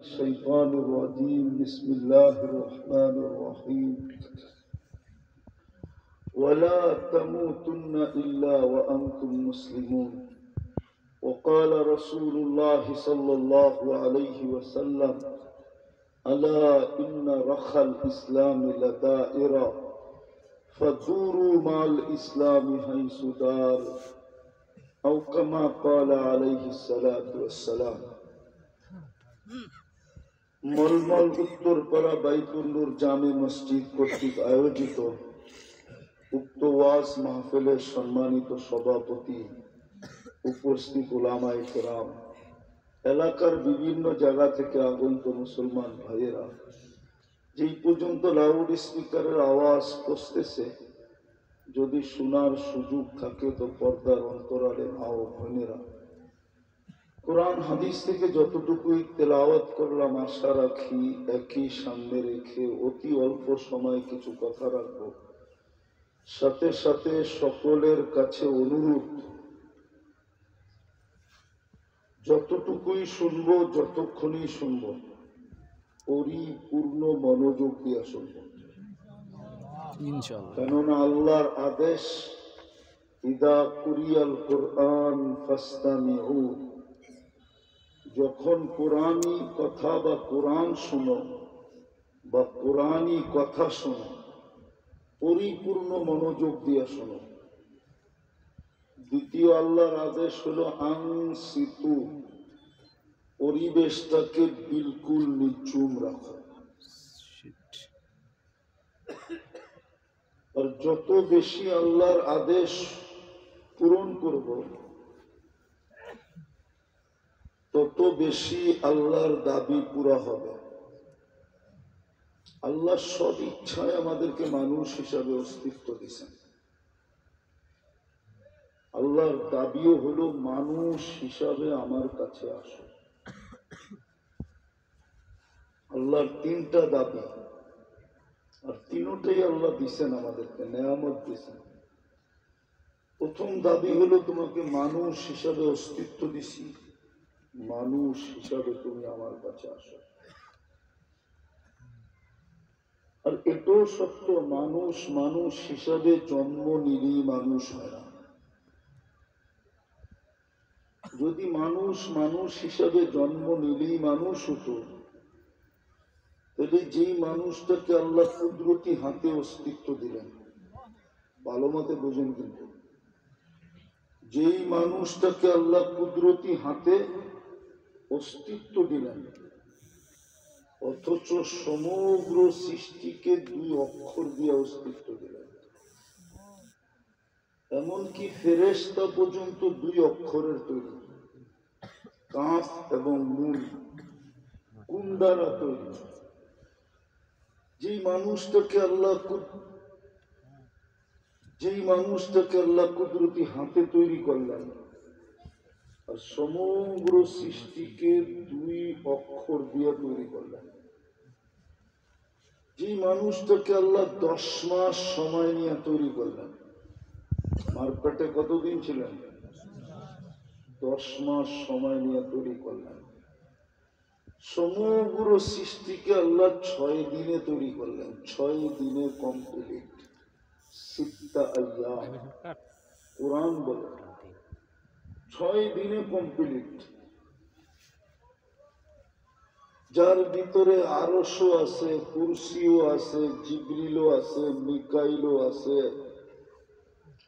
الشيطان الرجيم بسم الله الرحمن الرحيم ولا تموتن إلا وأنتم مسلمون وقال رسول الله صلى الله عليه وسلم ألا إن رخى الإسلام لدائرة فدوروا مع الإسلام حيث دار أو كما قال عليه الصلاة والسلام মলমল উত্তরপাড়া বাইতুল নূর জামে মসজিদ কর্তৃক আয়োজিত উক্ত ওয়াজ মাহফিলের সম্মানিত সভাপতি, উপস্থিত উলামায়ে কেরাম, এলাকার বিভিন্ন জায়গা থেকে আগত মুসলমান ভাইয়েরা, যেই পর্যন্ত লাউড স্পিকারের আওয়াজ পৌঁছতেছে, যদি শোনার সুযোগ থাকে তো পর্দার অন্তরালে মা ও বোনেরা, কোরআন হাদিস থেকে যতটুকুই তেলাওয়াত করলাম আশা রাখি একই সামনে রেখে অতি অল্প সময় কিছু কথা রাখবো। সাথে সাথে সকলের কাছে অনুরোধ, যতটুকুই শুনবো, যতক্ষণই শুনবো, পরিপূর্ণ মনোযোগ দিয়ে শুনবো, কেননা আল্লাহর আদেশ, ইদা কুরিয়াল কোরআন ফাসতামিউ, যখন কোরআনী কথা বা কোরআন শুনো বা কোরআনী কথা শোনো, পরিপূর্ণ মনোযোগ দিয়ে শোনো। দ্বিতীয় আল্লাহর আদেশ হলো আনসিতু, পরিবেশটাকে বিলকুল নিচুম রাখো। আর যত বেশি আল্লাহর আদেশ পূরণ করব, তত বেশি আল্লাহর দাবি পুরা হবে। আল্লাহ সব ইচ্ছায় আমাদেরকে মানুষ হিসাবে অস্তিত্ব দিয়েছেন। আল্লাহর দাবিও হলো মানুষ হিসাবে আমার কাছে আসো। আল্লাহর তিনটা দাবি, আর তিনটাই আল্লাহ দিছেন আমাদেরকে, নেয়ামত দিছেন। প্রথম দাবি হলো তোমাকে মানুষ হিসাবে অস্তিত্ব দিছি, মানুষ হিসাবে তুমি আমার কাছে আসো। আর এটাও সত্য, মানুষ মানুষ হিসাবে জন্ম নিলেই মানুষ হয় না। যদি মানুষ মানুষ হিসাবে জন্ম নিলেই মানুষ হতো, তাহলে যেই মানুষটাকে আল্লাহ কুদরতি হাতে অস্তিত্ব দিলেন, ভালো মতে বোঝেন, কিন্তু যেই মানুষটাকে আল্লাহ কুদরতি হাতে অস্তিত্ব দিলেন, অথচ সমগ্র সৃষ্টিকে দুই অক্ষর দিয়ে অস্তিত্ব দিলেন। এমনকি ফেরেশতা পর্যন্ত দুই অক্ষরের তৈরি, কাফ এবং নুন, কোন দ্বারা তৈরি? যেই মানুষটাকে আল্লাহ কুদরতি হাতে তৈরি করলেন, আর সমগ্র সৃষ্টিকে দুই অক্ষর দিয়ে তৈরি করলেন। যে মানুষটাকে আল্লাহ 10 মাস সময় নিয়ে তৈরি করলেন, মার পেটে কতদিন ছিলেন? 10 মাস সময় নিয়ে তৈরি করলেন। সমগ্র সৃষ্টিকে আল্লাহ 6 দিনে তৈরি করলেন, 6 দিনে কমপ্লিট। সিত্তা আইয়াম, কোরআন বলে 6 দিনে কমপ্লিট। যার ভিতরে আরশও আছে, কুরসিও আছে, জিবরিলও আছে, মিকাইলও আছে,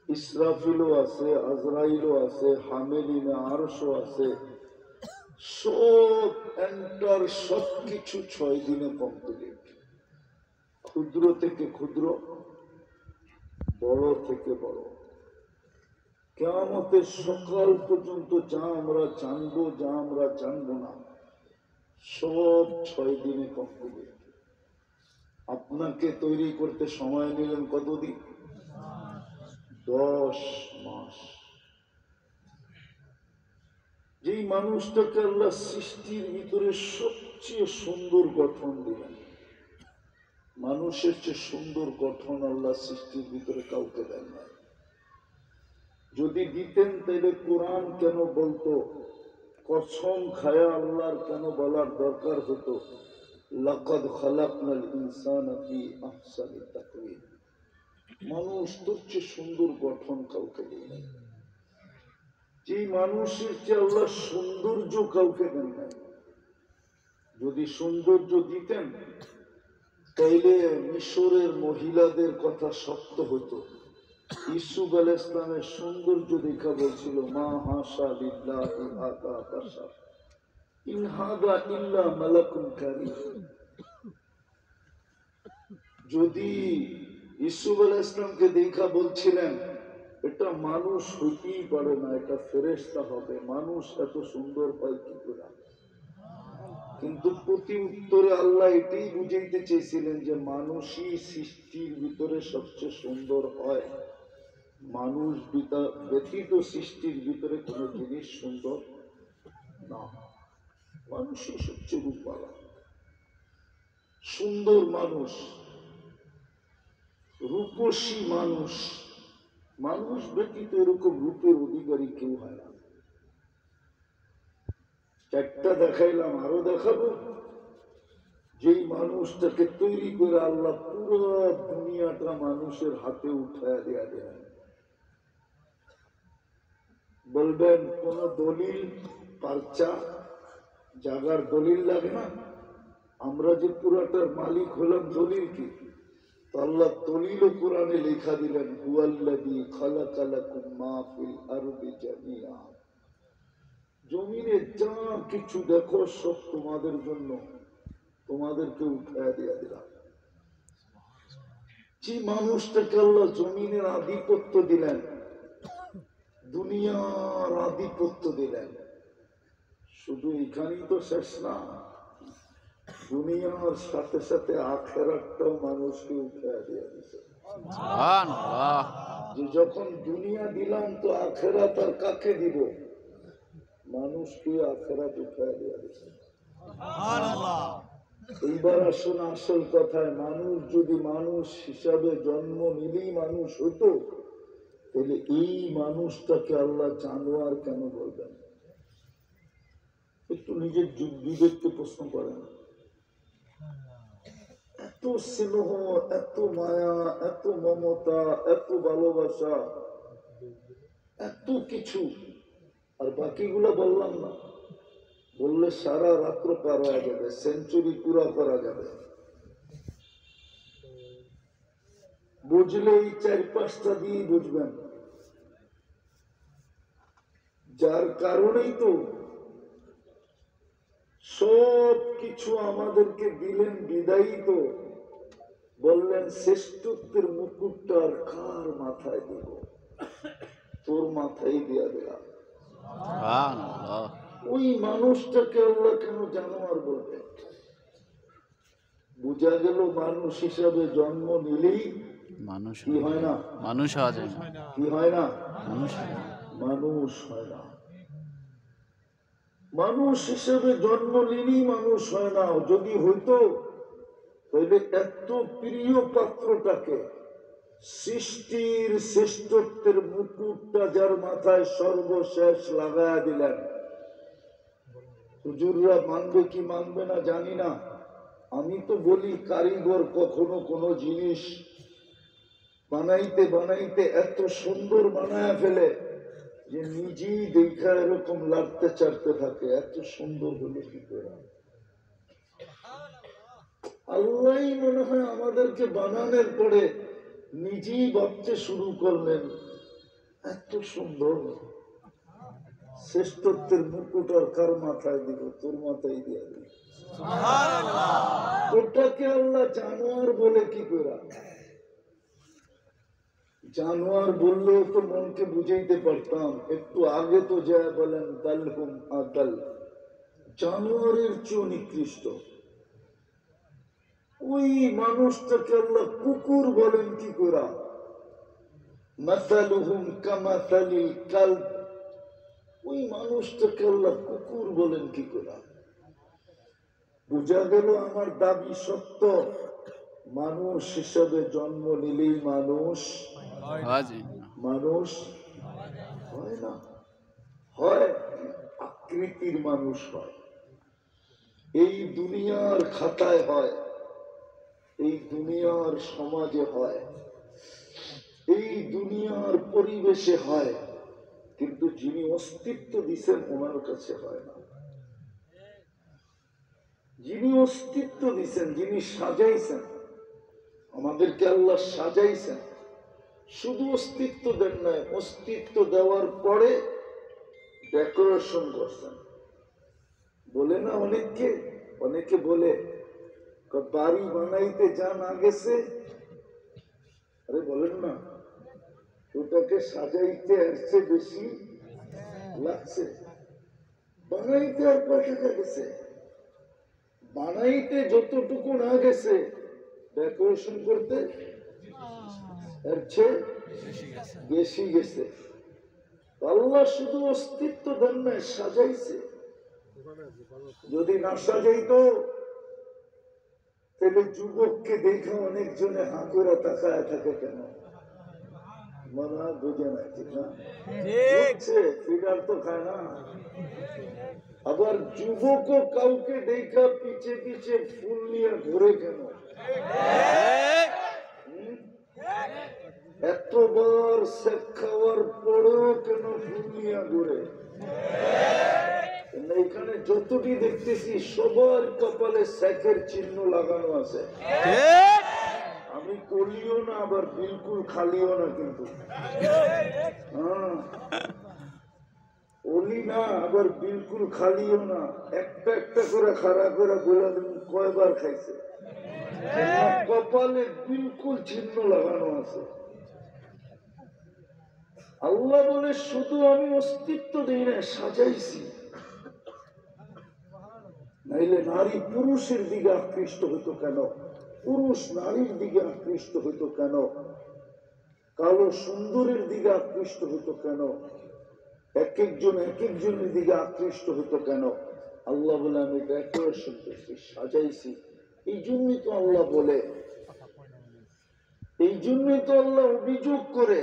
ইসরাফিলও আছে, আজরাইলও আছে, হামেলিনা আরশও আছে, সব এন্টার সবকিছু 6 দিনে কমপ্লিট। ক্ষুদ্র থেকে ক্ষুদ্র, বড় থেকে বড়, কিয়ামতের সকাল পর্যন্ত যা আমরা জানবো, যা আমরা জানবো না, সব 6 দিনে কমপ্লিট। আপনাকে তৈরি করতে সময় নিলেন কতদিন? 10 মাস। যেই মানুষটাকে আল্লাহ সৃষ্টির ভিতরে সবচেয়ে সুন্দর গঠন দিলেন, মানুষের চেয়ে সুন্দর গঠন আল্লাহ সৃষ্টির ভিতরে কাউকে দেন না। যদি দিতেন তাহলে কোরআন কেন বলতো কসম খায়া আল্লাহর কেন বলার দরকার হতো লাকাদ খালাকনাল ইনসানা ফি আহসানি তাকওয়িম। মানুষ তোর চেয়ে সুন্দর গঠন কাউকে দেয় নাই। যে মানুষের চেয়ে আল্লাহ সৌন্দর্য কাউকে দেন নাই। যদি সৌন্দর্য দিতেন তাইলে মিশরের মহিলাদের কথা সত্য হতো। ইউসুফ আলাইহিস সালামের সৌন্দর্য দেখা বলছিল মা হাসা লিল্লাহি হাদা বাশার ইন হাদা ইল্লা মালাকুন কারীম। যদি ইউসুফ আলাইহিস সালামকে দেখা বলছিলেন এটা মানুষ হইতেই পারে না, এটা ফেরেশতা হবে, মানুষ এত সুন্দর হয় কি করে? কিন্তু প্রতি উত্তরে আল্লাহ এটাই বুঝাইতে চেয়েছিলেন যে মানুষই সৃষ্টির ভিতরে সবচেয়ে সুন্দর হয়, মানুষ ব্যতীত সৃষ্টির ভিতরে কোনো জিনিস সুন্দর না। মানুষই সবচেয়ে রূপওয়ালা সুন্দর মানুষ, রূপসী মানুষ। মানুষ ব্যতীত এরকম রূপের অধিকারী কেউ হয় না। একটা দেখাইলাম, আরো দেখাবো। যেই মানুষটাকে তৈরি করে আল্লাহ পুরো দুনিয়াটা মানুষের হাতে উঠায় দেয়া দেয়। বলবেন কোন দলিল পারচা জাগার দলিল লাগে না? আমরা যে পুরাটার মালিক হলাম দলিল কি? তো আল্লাহ দলিল ও কোরআনে লেখা দিলেন হুয়াল্লাযী খালাকা লাকুম মা ফিল আরদি জামিআ। জমিনে যা কিছু দেখো সব তোমাদের জন্য, তোমাদেরকে উঠায় দেয়া দিলাম। যে মানুষটাকে আল্লাহ জমিনের আধিপত্য দিলেন, দুনিয়ার আধিপত্য দিলেন, শুধু এখানেই তো শেষ না, দুনিয়ার সাথে সাথে আখেরাতটাও মানুষকে উঠায় দেয়া দিছে। যে যখন দুনিয়া দিলাম তো আখেরাত আর কাকে দিব? মানুষকে আখেরাত উঠায় দেয়া দিছে। এইবার আসুন আসল কথায়, মানুষ যদি মানুষ হিসাবে জন্ম নিলেই মানুষ হতো তাহলে এই মানুষটাকে আল্লাহ জানোয়ার কেন বলবেন? একটু নিজের বিবেককে প্রশ্ন করেন। এত স্নেহ, এত মায়া, এত মমতা, এত ভালোবাসা, এত কিছু, আর বাকিগুলো বললাম না। বললে সারা রাত্র পার হয়ে যাবে, সেঞ্চুরি পুরা করা যাবে। বুঝলে এই 4-5টা দিয়ে বুঝবেন। যার কারণেই তো সব কিছু আমাদেরকে দিলেন, বিদায়ী তো বললেন শ্রেষ্ঠত্বের মুকুটটা আর কার মাথায় দিব? তোর মাথায় দিয়া দিলাম। ওই মানুষটাকে আল্লাহ কেন জানোয়ার বলবে? বুঝা গেল মানুষ হিসাবে জন্ম নিলেই মানুষ কি হয় না? মানুষ হওয়া যায় না। কি হয় না? মানুষ হয় না। মানুষ হিসেবে জন্ম নিলেই মানুষ হয় না। যদি হইতো তাহলে এত প্রিয় পাত্রটাকে, সৃষ্টির শ্রেষ্ঠত্বের মুকুটটা যার মাথায় সর্বশেষ লাগায়া দিলেন, হুজুররা মানবে কি মানবে না জানি না। আমি তো বলি কারিগর কখনো কোনো জিনিস বানাইতে বানাইতে এত সুন্দর বানায় ফেলে যে নিজেই দেখা এরকম লাগতে চারতে থাকে, এত সুন্দর হলো কি করে? আল্লাহ মনে হয় আমাদেরকে বানানোর পরে নিজেই ভাবতে শুরু করলেন এত সুন্দর। শ্রেষ্ঠত্বের মুকুট আর কার মাথায় দিব? তোর মাথায় দিয়ে দিল। ওটাকে আল্লাহ জানোয়ার বলে কি করে? জানোয়ার বললেও তো মনকে বুঝাইতে পারতাম। একটু আগে তো যা বলেন দালহুম আদাল, জানোয়ারের চেয়ে নিকৃষ্ট। ওই মানুষটাকে আল্লাহ কুকুর বলেন কি করে? মাসালুহুম কামাসালিল কালব, ওই মানুষটাকে আল্লাহ কুকুর বলেন কি করে? বুঝা গেল আমার দাবি সত্য, মানুষ হিসাবে জন্ম নিলেই মানুষ মানুষ হয় না। হয় আকৃতির মানুষ হয়, এই দুনিয়ার খাতায় হয়, এই দুনিয়ার সমাজে হয়, এই দুনিয়ার পরিবেশে হয়, কিন্তু যিনি অস্তিত্ব দিচ্ছেন ওনার কাছে হয় না। যিনি অস্তিত্ব দিচ্ছেন, যিনি সাজাইছেন, আমাদেরকে আল্লাহ সাজাইছেন, শুধু অস্তিত্ব দেন নাই, অস্তিত্ব দেওয়ার পরে ডেকোরেশন করছেন। বলে না অনেককে, অনেকে বলে বাড়ি বানাইতে যা না গেছে, আরে বলেন না, ওটাকে সাজাইতে আসছে বেশি লাগছে, বানাইতে আর কয় টাকা গেছে, বানাইতে যতটুকু না গেছে ডেকোরেশন করতে এর চেয়ে বেশি গেছে। আল্লাহ শুধু অস্তিত্ব দেন না, সাজাইছে। যদি না সাজাইতো তাহলে যুবককে দেখে অনেকজনে হাঁকুরা তাকায় থাকে কেন? মনে হয় বুঝে না, ঠিক না? ফিডার তো খায় না। আবার যুবকও কাউকে দেখা পিছে পিছে ফুল নিয়ে ঘুরে কেন? এতবার শেখ খাওয়ার পরেও কেন ফুল নিয়ে ঘুরে? এখানে যতটি দেখতেছি সবার কপালে শেখের চিহ্ন লাগানো আছে। আমি কলিও না, আবার বিলকুল খালিও না, কিন্তু ওলি না, আবার বিলকুল খালিও না। একটা একটা করে খাড়া করে বলে দেন কয়বার খাইছে। কপালে বিলকুল চিহ্ন লাগানো আছে। আল্লাহ বলে শুধু আমি অস্তিত্ব দিই না, সাজাইছি। নাইলে নারী পুরুষের দিকে আকৃষ্ট হইতো কেন? পুরুষ নারীর দিকে আকৃষ্ট হইতো কেন? কালো সুন্দরের দিকে আকৃষ্ট হইতো কেন? এক একজন এক একজনের দিকে আকৃষ্ট হইতো কেন? আল্লাহ বলে আমি ডেকোরেশন করছি, সাজাইছি। এই জন্যই তো আল্লাহ বলে, এই জন্যই তো আল্লাহ অভিযোগ করে,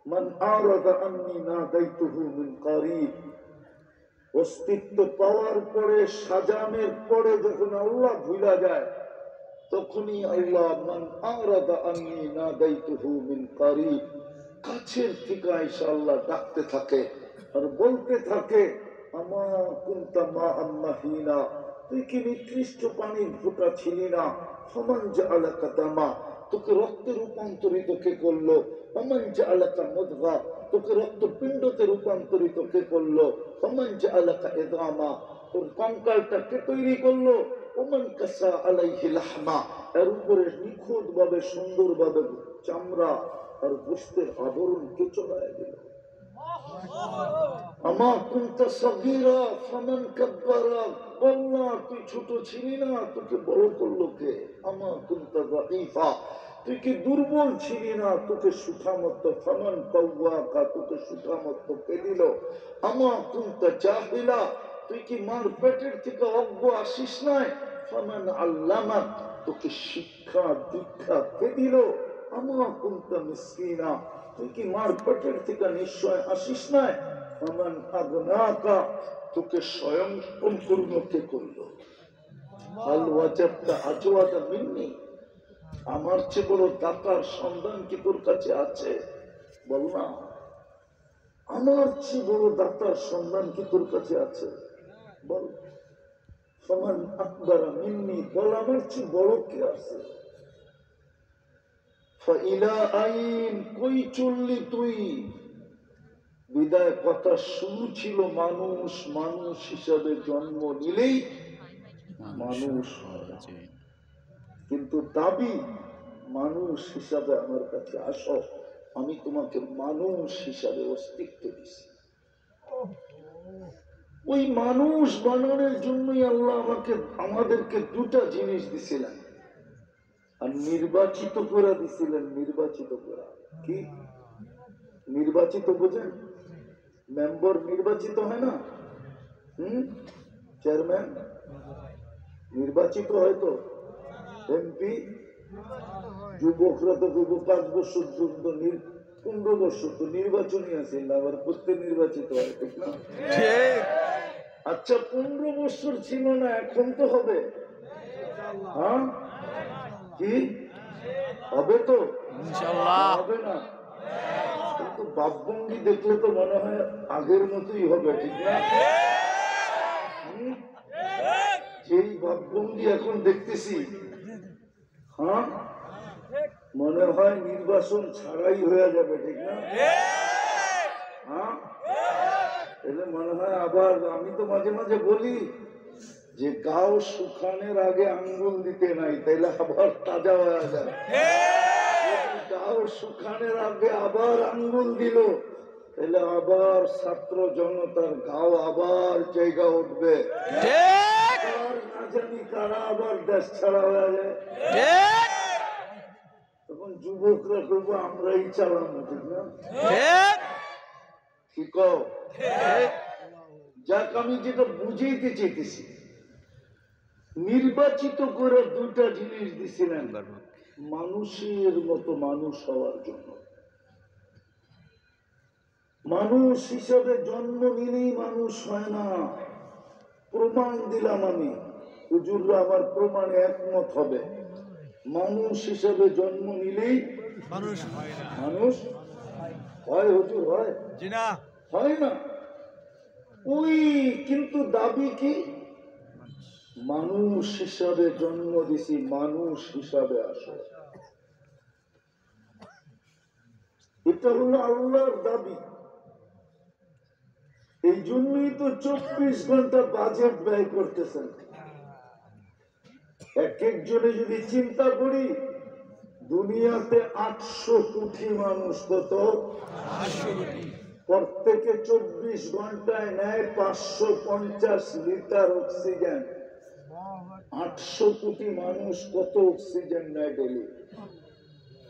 মান আরাদা আন্নী নাদাইতুহু মিন কারীব। অস্তিত্ব পাওয়ার পরে, সাজানের পরে যখন আল্লাহ ভুলা যায়, তখনই আল্লাহ মান আরাদা আন্নী নাদাইতুহু মিন কারীব, কাছের থেকে আয়েশা আল্লাহ ডাকতে থাকে আর বলতে থাকে, আমা কুনতা মা আম্মাহিনা, তুই কি নিকৃষ্ট পানির ফোঁটা ছিলি না? ফামান জাআলাকা দামা, তোকে রক্তে রূপান্তরিত কে করলো? ফামান জাআলাকা মুদগা, তোকে রক্তপিণ্ডতে রূপান্তরিত কে করলো? ফামান জাআলাকা ইদামা, তোর কঙ্কালটা কে তৈরি করলো? ওমান কাসা আলাইহি লাহমা, এর উপরে নিখুঁত ভাবে সুন্দর ভাবে চামড়া আর গোশতের আবরণ কে চড়ায় দিল? আমা কুনতা সাগীরা ফামান কাব্বারা, বলনা তুই ছোট ছিলি না, তোকে বড় করলো কে? আমা কুনতা যাঈফা, তুই কি দুর্বল ছিলি না, তোকে সুঠামত ফামান কাওয়াকা, তোকে সুঠামত কে দিল? আমা কুনতা জাহিলা, তুই কি মার পেটের থেকে অজ্ঞ আসিস নাই? ফামান আল্লামাক, তোকে শিক্ষা দীক্ষা কে দিল? আমা কুনতা মিসকিনা, তুই কি মার পেটের থেকে নিশ্চয় আসিস নাই? ফামান আগনাকা, তোকে স্বয়ং সম্পূর্ণ কে করলো? হাল ওয়াজাদতা আজওয়াদা মিন্নি, আমার চেয়ে বড় দাতার সন্ধান কি তোর কাছে আছে? বল না, আমার চেয়ে বড় দাতার সন্ধান কি তোর কাছে আছে? বল। ফামান আকবারা মিন্নি, বল আমার চেয়ে বড় কে আছে? ফাইলা আইন, কই চললি তুই? বিদায় কথা শুরু ছিল মানুষ, মানুষ হিসাবে জন্ম নিলেই মানুষ হয়, কিন্তু দাবি মানুষ হিসাবে আমার কাছে আসো, আমি তোমাকে মানুষ হিসাবে অস্তিত্ব দিছি। ওই মানুষ বানানোর জন্যই আল্লাহ আমাদেরকে দুটা জিনিস দিছিলেন, আর নির্বাচিত করে দিছিলেন। নির্বাচিত করা কি? নির্বাচিত বোঝেন? মেম্বার নির্বাচিত হয় না? চেয়ারম্যান নির্বাচিত হয় তো, এমপি, যুবকরা তো 5 বছর পর্যন্ত 15 বছর তো নির্বাচনই আছে না, আবার প্রত্যেক নির্বাচিত হয়, ঠিক না? আচ্ছা 15 বছর ছিল না, এখন তো হবে। হ্যাঁ কি হবে? তো হবে না, কিন্তু ভাবভঙ্গি দেখলে তো মনে হয় আগের মতোই হবে, ঠিক না? যেই ভাবভঙ্গি এখন দেখতেছি, হ্যাঁ মনে হয় নির্বাচন ছাড়াই হয়ে যাবে, ঠিক না? হ্যাঁ এলে মনে হয় আবার, আমি তো মাঝে মাঝে বলি যে গাও শুকানোর আগে আঙ্গুল দিতে নাই, তাইলে আবার তাজা হয়ে যায়। গাও শুকানোর আগে আবার আঙ্গুল দিল, তাহলে আবার ছাত্র জনতার গাও আবার জায়গা উঠবে, না জানি কারা আবার দেশ ছাড়া হয়ে যায়। তখন যুবকরা করবো আমরাই চালানো, ঠিক না? ঠিক। যাক, আমি যেটা বুঝাইতে চেয়েছি, নির্বাচিত করে দুইটা জিনিস দিছিলেন, মানুষের মতো মানুষ হওয়ার জন্য। মানুষ হিসাবে জন্ম নিলেই মানুষ হয় না, প্রমাণ দিলাম আমি, হুজুররা আমার প্রমাণে একমত হবে। মানুষ হিসাবে জন্ম নিলেই মানুষ হয় না। মানুষ হয় হুজুর? হয় না, হয় না। ওই কিন্তু দাবি কি? মানুষ হিসাবে জন্ম দিছি, মানুষ হিসাবে আসো। এটা হলো আল্লাহর দাবি। এই জন্যই তো 24 ঘন্টা বাজেট ব্যয় করতেছেন। এক একজনে যদি চিন্তা করি, দুনিয়াতে 800 কোটি মানুষ, কত? প্রত্যেকে 24 ঘন্টায় নেয় 550 লিটার অক্সিজেন। 800 কোটি মানুষ কত অক্সিজেন নেয় ডেলি?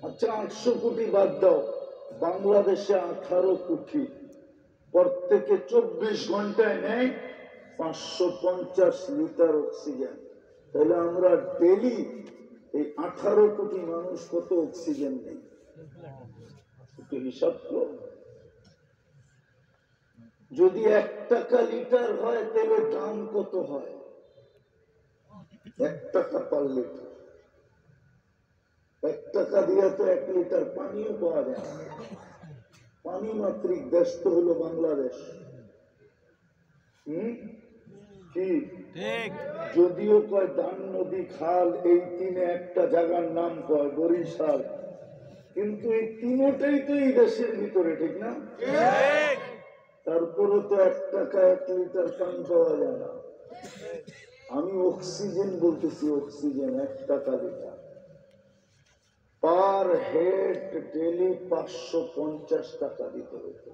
আচ্ছা 800 কোটি বাদ দাও, বাংলাদেশে 18 কোটি, প্রত্যেকে 24 ঘন্টায় নেয় 550 লিটার অক্সিজেন। তাহলে আমরা ডেলি এই 18 কোটি মানুষ কত অক্সিজেন নেই? একটু হিসাব করো। যদি 1 টাকা লিটার হয় তাহলে দাম কত হয়? 1 টাকা পার লিটার। 1 টাকা দিয়ে তো 1 লিটার পানিও পাওয়া যায় না। পানি মাত্রিক দেশ তো হলো বাংলাদেশ। কি যদিও কয় দান নদী খাল, এই তিনে একটা জায়গার নাম কয় বরিশাল, কিন্তু এই তিনটাই তো এই দেশের ভিতরে, ঠিক না? তারপরে তো 1 টাকা 1 লিটার পানি পাওয়া যায় না। আমি অক্সিজেন বলতেছি, অক্সিজেন 1 টাকা লিটার। পার হেড ডেলি 550 টাকা দিতে হতো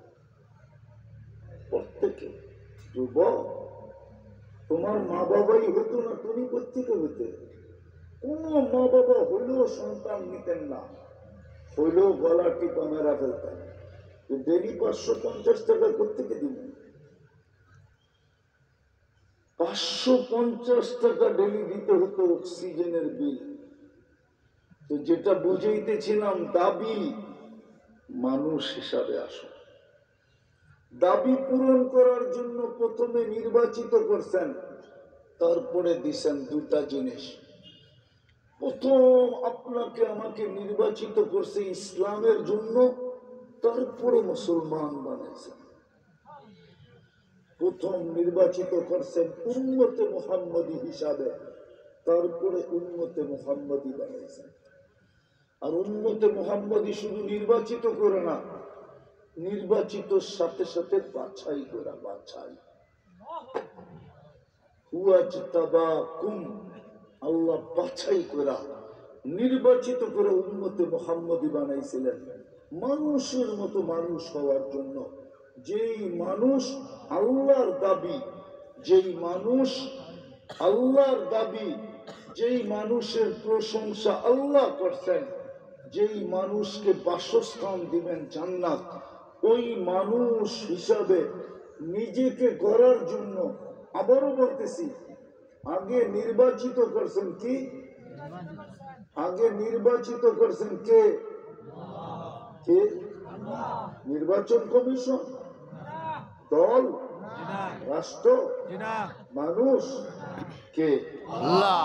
প্রত্যেকে। যুবক, তোমার মা বাবাই হতো না, তুমি কোথেকে হইতে? কোন মা বাবা হইলেও সন্তান নিতেন না, হইলেও গলা টিপা মেরা ফেলতেন। ডেলি 550 টাকা কোথেকে দিবেন? 550 টাকা ডেলি দিতে হতো অক্সিজেনের বিল। তো যেটা বুঝাইতেছিলাম, দাবি মানুষ হিসাবে আসো। দাবি পূরণ করার জন্য প্রথমে নির্বাচিত করছেন, তারপরে দিছেন দুটা জিনিস। প্রথম আপনাকে আমাকে নির্বাচিত করছে ইসলামের জন্য, তারপরে মুসলমান বানাইছেন। প্রথম নির্বাচিত করছেন উম্মতে মুহাম্মদী হিসাবে, তারপরে উম্মতে মুহাম্মদী বানাইছেন। আর উম্মতে মুহাম্মদী শুধু নির্বাচিত করে না, নির্বাচিতর সাথে সাথে বাছাই করা। বাছাই, আল্লাহ বাছাই করা, নির্বাচিত করে উম্মতে মুহাম্মদী বানাইছিলেন মানুষের মতো মানুষ হওয়ার জন্য। যেই মানুষ আল্লাহর দাবি, যেই মানুষ আল্লাহর দাবি, যেই মানুষের প্রশংসা আল্লাহ করছেন, যেই মানুষকে বাসস্থান দিবেন জান্নাত, ওই মানুষ হিসাবে নিজেকে গড়ার জন্য, আবারও বলতেছি, আগে নির্বাচিত করছেন কি? আগে নির্বাচিত করছেন কে? কে? নির্বাচন কমিশন, দল, রাষ্ট্র, মানুষ? কে? আল্লাহ।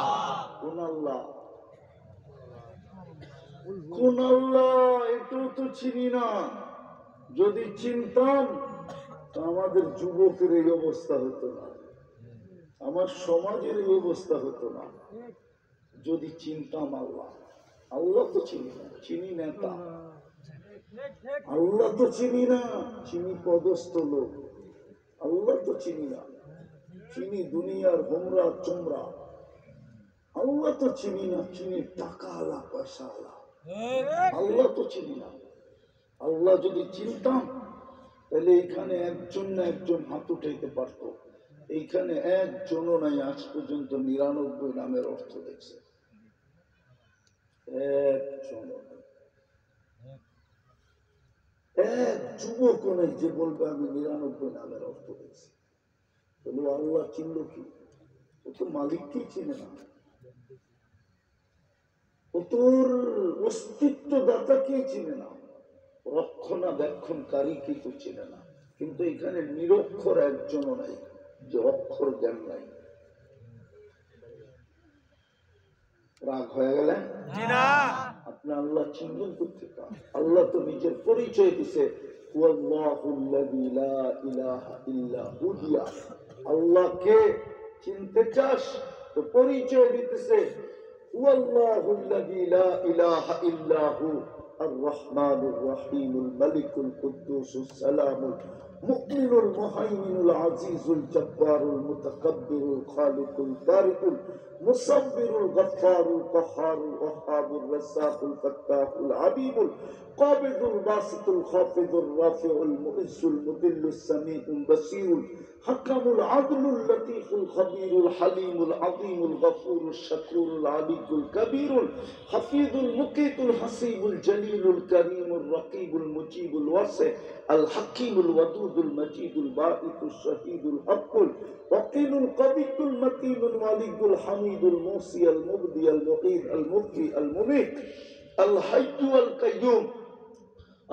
কোন আল্লাহ? কোন আল্লাহ? এটাও তো চিনি না। যদি চিনতাম তো আমাদের যুবকের এই অবস্থা হতো না, আমার সমাজের এই অবস্থা হতো না। যদি চিনতাম আল্লাহ। আল্লাহ তো চিনি না, চিনি নেতা। আল্লাহ তো চিনি না, চিনি পদস্থ লোক। আল্লাহ তো চিনি না, চিনি দুনিয়ার হোমরা চোমরা। আল্লাহ তো চিনি না, চিনি টাকা আলা পয়সা আলা। আল্লাহ তো চিনি না। আল্লাহ যদি চিনতাম তাহলে এইখানে একজন না একজন হাত উঠাইতে পারত। এইখানে একজনও নাই আজ পর্যন্ত 99 নামের অর্থ দেখছে। এক যুবক নেই যে বলবে আমি 99 নামের অর্থ দেখছি। তাহলে আল্লাহ চিনল কি? ও তো মালিককেই চিনে না, ও তোর অস্তিত্ব দাতাকেই চিনে না, রক্ষণাবেক্ষণকারী কিন্তু চিনে না। কিন্তু এখানে নিরক্ষর একজনও নাই যে অক্ষর জ্ঞান নাই। রাগ হয়ে গেলেন? আপনি আল্লাহ চিনবেন কোথেকে? আল্লাহ তো নিজের পরিচয় দিছে, আল্লাহকে চিনতে চাস তো পরিচয় দিতেছে الرحمن الرحيم الملك القدوس السلام المؤمن المهيمن العزيز الجبار المتكبر الخالق البارئ المصور الغفار القهار الوهاب الرزاق الفتاح العليم القابض الباسط الخافض الرافع المؤز المذل السميع البصير الحكم العدل اللطيف الخبير الحليم العظيم الغفور الشكور العلي الكبير الحفيظ المقيت الحسيب الجليل الكريم الرقيب المجيب الواسع الحكيم الودود المجيد الباعث الشهيد الحق الوكيل القوي المتين الولي الحميد الموصي المبدي المعيد المبدي المميت الحي والقيوم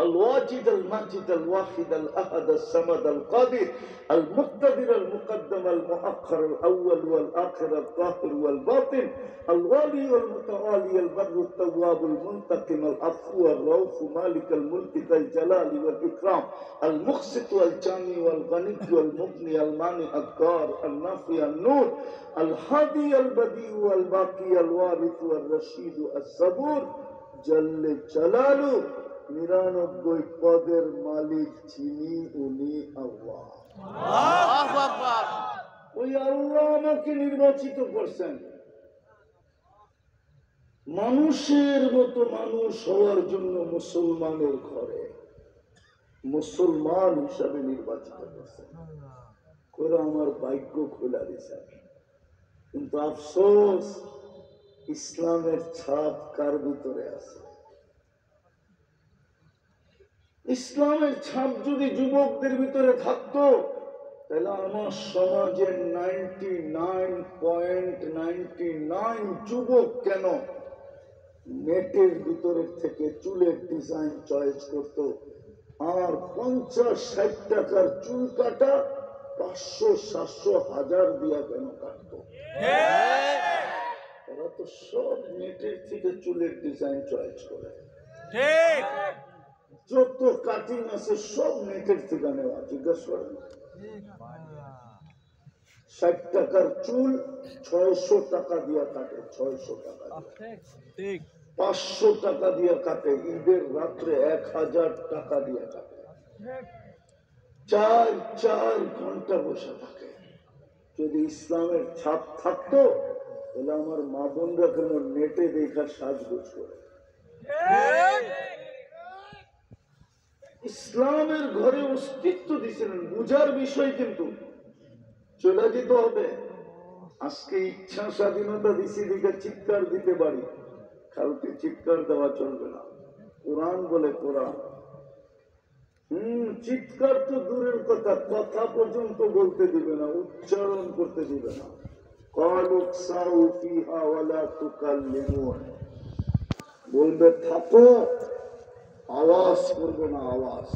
الواجد الماجد الواحد الأحد الصمد القادر المقتدر المقدم المؤخر الأول والآخر الظاهر والباطن الوالي والمتوالي البر التواب المنتقم العفو الرؤوف مالك الملك ذا الجلال والإكرام المقسط والجامع والغني والمغني المانع الضار النافع النور الهادي البديع والباقي الوارث والرشيد الصبور جل جلاله 99 পদের মালিক যিনি, উনি আল্লাহ। ওই আল্লাহ আমাকে নির্বাচিত করছেন মানুষের মতো মানুষ হওয়ার জন্য, মুসলমানের ঘরে মুসলমান হিসাবে নির্বাচিত করছেন করে আমার ভাগ্য খোলা দিয়েছেন। কিন্তু আফসোস, ইসলামের ছাপ কার ভিতরে আছে? ইসলামের ছাপ যদি যুবকদের ভিতরে থাকতো তাহলে আমার সমাজের 99.99 যুবক কেন নেটের ভিতরের থেকে চুলের ডিজাইন চয়েস করত, আর 50-60 টাকার চুল কাটা 500-700-1000 দিয়া কেন কাটতো? ওরা তো সব নেটের থেকে চুলের ডিজাইন চয়েস করে। যত কাটিং আছে সব নেটের থেকে নেওয়া। জিজ্ঞাসা করেন, 60 টাকার চুল 600 টাকা দিয়া কাটে, 600 টাকা, 500 টাকা দিয়া কাটে, ঈদের রাত্রে 1000 টাকা দিয়া কাটে, 4 ঘন্টা বসে থাকে। যদি ইসলামের ছাপ থাকতো তাহলে আমার মা বোনরা কেন নেটে দেখা সাজগোজ করে? ইসলামের ঘরে অস্তিত্ব দিয়েছিলেন, বুঝার বিষয়, কিন্তু চলে যেতে হবে। আজকে ইচ্ছা স্বাধীনতা দিছি দিকে চিৎকার দিতে পারি, কালকে চিৎকার দেওয়া চলবে না। কোরআন বলে কোরআন, চিৎকার তো দূরের কথা, কথা পর্যন্ত বলতে দিবে না, উচ্চারণ করতে দিবে না। বলবে থাকো, আওয়াজ করবে না, আওয়াজ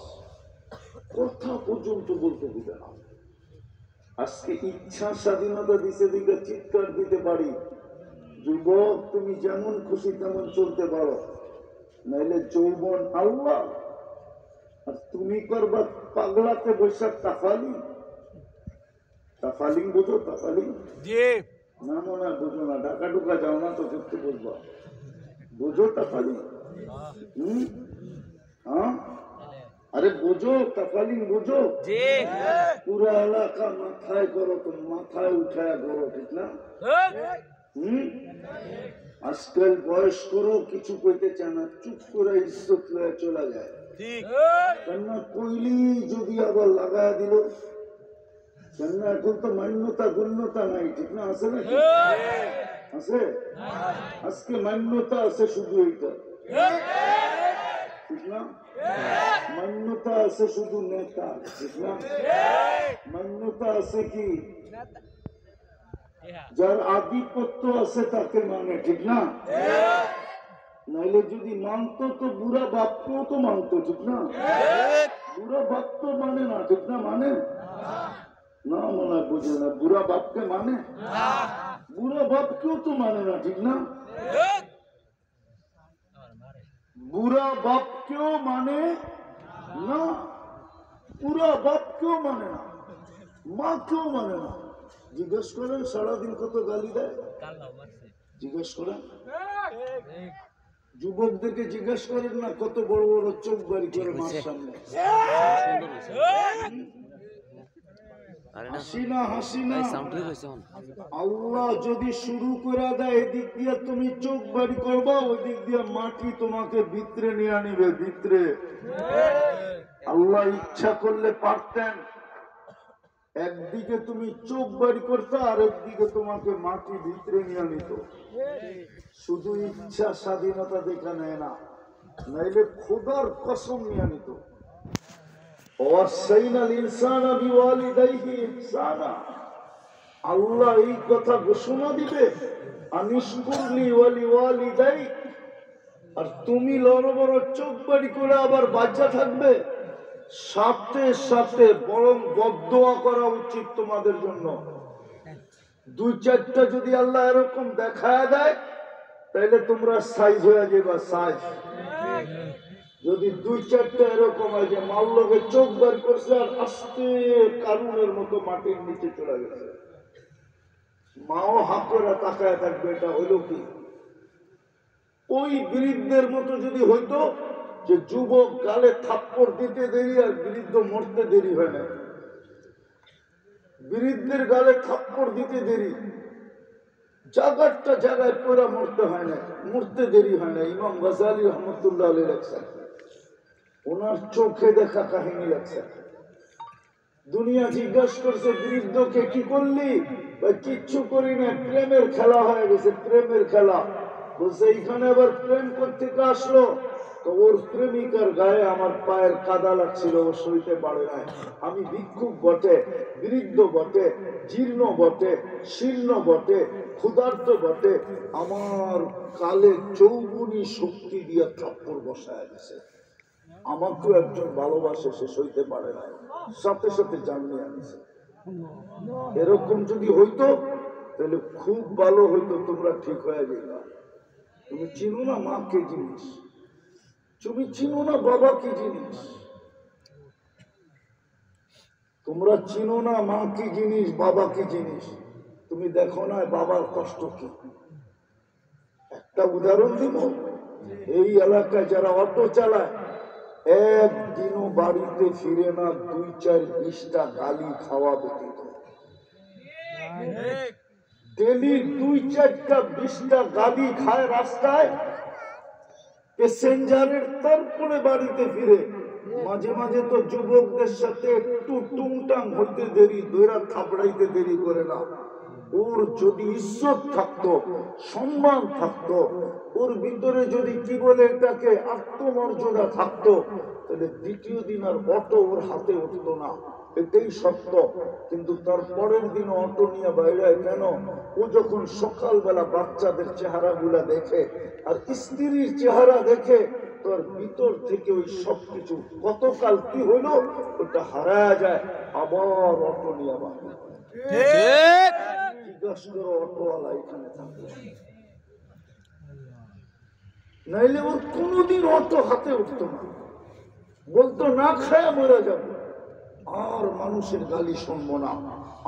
কথা পর্যন্ত বলতে দিবে না। আজকে ইচ্ছা স্বাধীনতা দিছে দিকে চিৎকার দিতে পারি, যুবক তুমি যেমন খুশি তেমন চলতে পারো, নাইলে যৌবন আল্লাহ, আর তুমি করবা পাগলাতে বৈশাখ তাফালি। তাফালিং বুঝো? তাফালিং না মনে হয় বুঝো না, ঢাকা ঢুকা যাও না তো যুক্তি বুঝবা, বুঝো তাফালিং? হ্যাঁ, আরে বুঝো তাফালিং, বুঝো? পুরা এলাকা মাথায় করো, তো মাথায় উঠায় করো, ঠিক না? আজকাল বয়স করো কিছু কইতে চায় না, চুপ করে ইজ্জত লয়ে চলে যায়। কেননা কইলি যদি আবার লাগায় দিল, কেননা এখন তো মান্যতা গণ্যতা নাই, ঠিক না? আছে না? আছে? আজকে মান্যতা আছে শুধু এইটা, ঠিক না? মান্যতা আছে শুধু নেতা, ঠিক না? মান্যতা আছে কি যার আধিপত্য আছে তাকে মানে, ঠিক না? নাইলে যদি মানতো তো বুড়া বাপকেও তো মানতো, ঠিক না? বুড়া বাপ তো মানে না, ঠিক না? মানে না, মনে হয় বুঝে না, বুড়া বাপকে মানে, বুড়া বাপকেও তো মানে না, ঠিক না? বুড়া বাপকেও মানে না, বুড়া বাপকেও মানে না, মাকেও মানে না। জিজ্ঞেস করেন সারাদিন কত গালি দেয়, জিজ্ঞেস করেন যুবকদেরকে, জিজ্ঞেস করেন না কত বড় বড় চোখ বাড়ি করে মার সামনে। হাসিনা হাসিনা আল্লাহ যদি শুরু করে দেয় এদিক দিয়ে তুমি চোখ বাড়ি করবা, ওই দিক দিয়ে মাটি তোমাকে ভিতরে নিয়ে আনিবে, ভিতরে। আল্লাহ ইচ্ছা করলে পারতেন একদিকে তুমি চোখ বাড়ি করতে, আর একদিকে তোমাকে মাটি ভিতরে নিয়ে নিত। শুধু ইচ্ছা স্বাধীনতা দেখা নেয় না, নাইলে খোদার কসম নিয়ে নিত। আল্লাহ এই কথা ঘোষণা দিবে, আর তুমি লড় বড় চোখ বাড়ি করে আবার বাচ্চা থাকবে। সাথে সাথে বরং বদদোয়া করা উচিত তোমাদের জন্য। দুই চারটা যদি আল্লাহ এরকম দেখায় দেয় তাহলে তোমরা সাইজ হয়ে যাবে, সাইজ। যদি দুই চারটা এরকম হয় যে মাল্লকে চোখ বার করছে আর আস্তে কারুনের মতো মাটির নিচে চলে গেছে, মাও হাঁকড়া তাকায় থাকবে, এটা হইল কি? ওই বৃদ্ধের মতো যদি হইতো যে যুবক গালে থাপ্পড় দিতে দেরি আর বৃদ্ধ মরতে দেরি হয় না, বৃদ্ধের গালে থাপ্পড় দিতে দেরি, জায়গাটা জায়গায় পুরা মরতে হয় না, মরতে দেরি হয় না। ইমাম গাজালি রহমতুল্লাহ আলাইহি লেখছেন, ওনার চোখে দেখা কাহিনী লেখছেন। দুনিয়া জিজ্ঞাসা করছে বৃদ্ধকে কি করলি? কিচ্ছু করি না, প্রেমের খেলা হয়ে গেছে, প্রেমের খেলা। বলছে এইখানে আবার প্রেম করতে আসলো, তো ওর প্রেমিকার গায়ে আমার পায়ের কাদা লাগছিল, ও সইতে পারে নাই। আমি ভিক্ষুক বটে, বৃদ্ধ বটে, জীর্ণ বটে, শীর্ণ বটে, ক্ষুধার্ত বটে, আমার কালে যৌবনী শক্তি দিয়ে থাপ্পড় বসায় গেছে। আমাকেও একজন ভালোবাসে, সে সইতে পারে নাই, সাথে সাথে জানিয়ে আনছে। এরকম যদি হইতো তাহলে খুব ভালো হইতো, তোমরা ঠিক হয়ে যেতা। তুমি চিনো না মা কি জিনিস, তুমি চিনো না বাবা কি জিনিস, তোমরা চিনো না মা কি জিনিস, বাবা কি জিনিস। তুমি দেখো না বাবার কষ্ট কি। একটা উদাহরণ দিব, এই এলাকায় যারা অটো চালায় একদিনও বাড়িতে ফিরে না 2-4-20টা গালি খাওয়া ব্যতীত। ডেলি 2-4-20টা গালি খায় রাস্তায়, প্যাসেঞ্জারের, তারপরে বাড়িতে ফিরে। মাঝে মাঝে তো যুবকদের সাথে একটু টুংটাং হইতে দেরি, দৈরা থাপড়াইতে দেরি করে না। ওর যদি ইজ্জত থাকতো, সম্মান থাকতো, ওর ভিতরে যদি কি বলে এটাকে আত্মমর্যাদা থাকতো, তাহলে দ্বিতীয় দিন আর অটো ওর হাতে উঠতো না। এটাই সত্য। কিন্তু তার পরের দিন অটো নিয়ে বাইরে কেন? ও যখন সকালবেলা বাচ্চাদের চেহারা গুলা দেখে আর স্ত্রীর চেহারা দেখে, তোর ভিতর থেকে ওই সবকিছু গতকাল কি হইলো ওটা হারায় যায়, আবার অটো নিয়ে বাড়ি। জিজ্ঞাসা করো অটোওয়ালা এখানে থাকবে, নাইলে ওর কোনোদিন অটো হাতে উঠতো না, বলতো না খায় মরে যাবো, আর মানুষের গালি শুনবো না।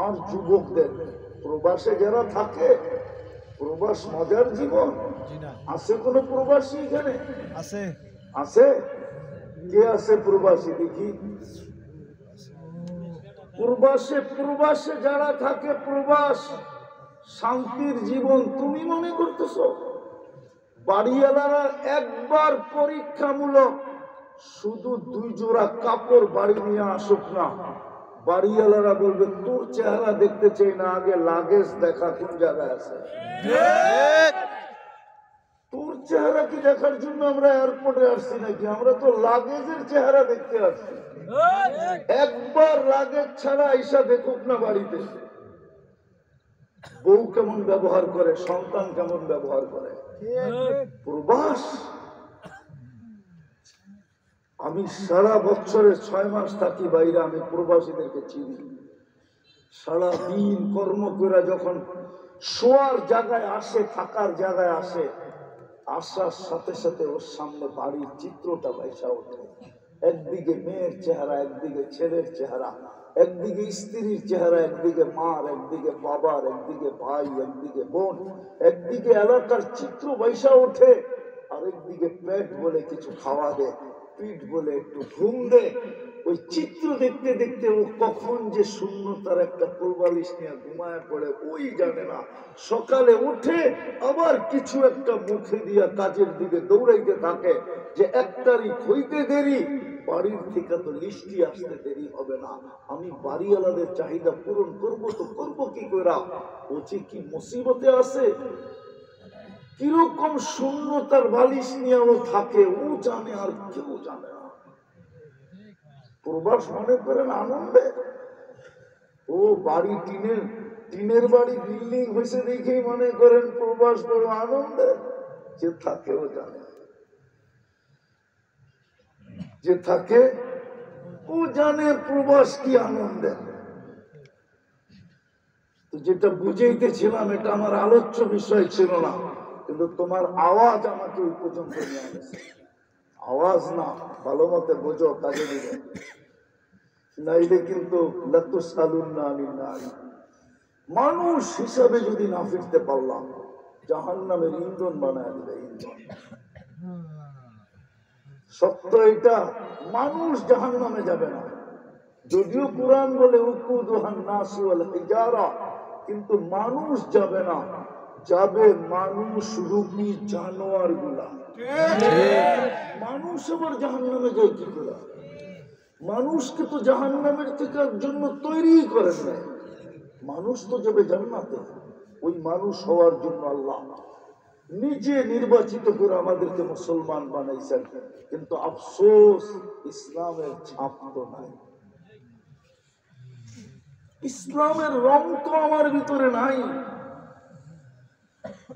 আর যুবকদের প্রবাসে যারা থাকে, প্রবাস মজার জীবন। আছে কোন প্রবাসী এখানে? আছে আছে কে আছে প্রবাসী দেখি? প্রবাসে যারা থাকে, প্রবাস শান্তির জীবন তুমি মনে করতেছো? বাড়িওয়ালারা একবার পরীক্ষামূলক শুধু 2 জোড়া কাপড় বাড়ি নিয়ে আসুক না, বাড়িওয়ালারা বলবে তোর চেহারা দেখতে চাই না, আগে লাগেজ দেখা কোন জায়গায় আছে। তোর চেহারা কি দেখার জন্য আমরা এয়ারপোর্টে আসছি নাকি? আমরা তো লাগেজের চেহারা দেখতে আসছি। একবার লাগেজ ছাড়া আইসা দেখুক না বাড়িতে, বউ কেমন ব্যবহার করে, সন্তান কেমন ব্যবহার করে। প্রবাস, আমি সারা বছরে 6 মাস থাকি বাইরে, আমি প্রবাসীদেরকে চিনি। সারা দিন কর্ম করে যখন শোয়ার জায়গায় আসে, থাকার জায়গায় আসে, আসার সাথে সাথে ওর সামনে বাড়ির চিত্রটা বাইসা ওঠে। একদিকে মেয়ের চেহারা, একদিকে ছেলের চেহারা, একদিকে স্ত্রীর চেহারা, একদিকে মার, একদিকে বাবার, একদিকে ভাই, একদিকে বোন, একদিকে এলাকার চিত্র বাইসা ওঠে, আরেকদিকে পেট বলে কিছু খাওয়া দেয়, পিঠ বলে একটু ঘুম দেয়। ওই চিত্র দেখতে দেখতে ও কখন যে শূন্যতার একটা কোলবালিশ নিয়ে ঘুমায় পড়ে ওই জানে না। সকালে উঠে আবার কিছু একটা মুখে দিয়া কাজের দিকে দৌড়াইতে থাকে, যে 1 তারিখ হইতে দেরি, বাড়ির থেকে তো লিস্টি আসতে দেরি হবে না, আমি বাড়িওয়ালাদের চাহিদা পূরণ করবো, তো করবো কি করে? ও যে কি মুসিবতে আছে, কিরকম শূন্যতার বালিশ নিয়ে ও থাকে, ও জানে আর কেউ জানে না। প্রবাস মনে করেন আনন্দে, ও বাড়ি টিনের বাড়ি বিল্ডিং হয়েছে দেখেই মনে করেন প্রবাস বড় আনন্দে। যে থাকে ও জানে, যে থাকে ও জানে প্রবাস কি আনন্দে। তো যেটা বুঝাইতেছিলাম, এটা আমার আলোচ্য বিষয় ছিল না, কিন্তু তোমার আওয়াজ আমাকে ওই পর্যন্ত নিয়ে গেছে। আওয়াজ না, ভালো মতে বোঝো, কাজে দিবে, নাইলে কিন্তু মানুষ হিসাবে যদি না ফিরতে পারলাম, জাহান্নামের ইন্ধন বানায় দিবে, ইন্ধন। সত্য এটা, মানুষ জাহান্নামে যাবে না, যদিও কোরআন বলে উকুদুহান নাসু ওয়াল হিজারা, কিন্তু মানুষ যাবে না, যাবে মানুষ রূপী জানোয়ার গুলা। মানুষ আবার জাহান্নামে যায় কি করে? মানুষকে তো জাহান্নামের থেকে জন্য তৈরি করেন নাই, মানুষ তো যাবে জান্নাতে। ওই মানুষ হওয়ার জন্য আল্লাহ নিজে নির্বাচিত করে আমাদেরকে মুসলমান বানাইছেন, কিন্তু আফসোস ইসলামের ছাপ তো নাই, ইসলামের রং তো আমার ভিতরে নাই,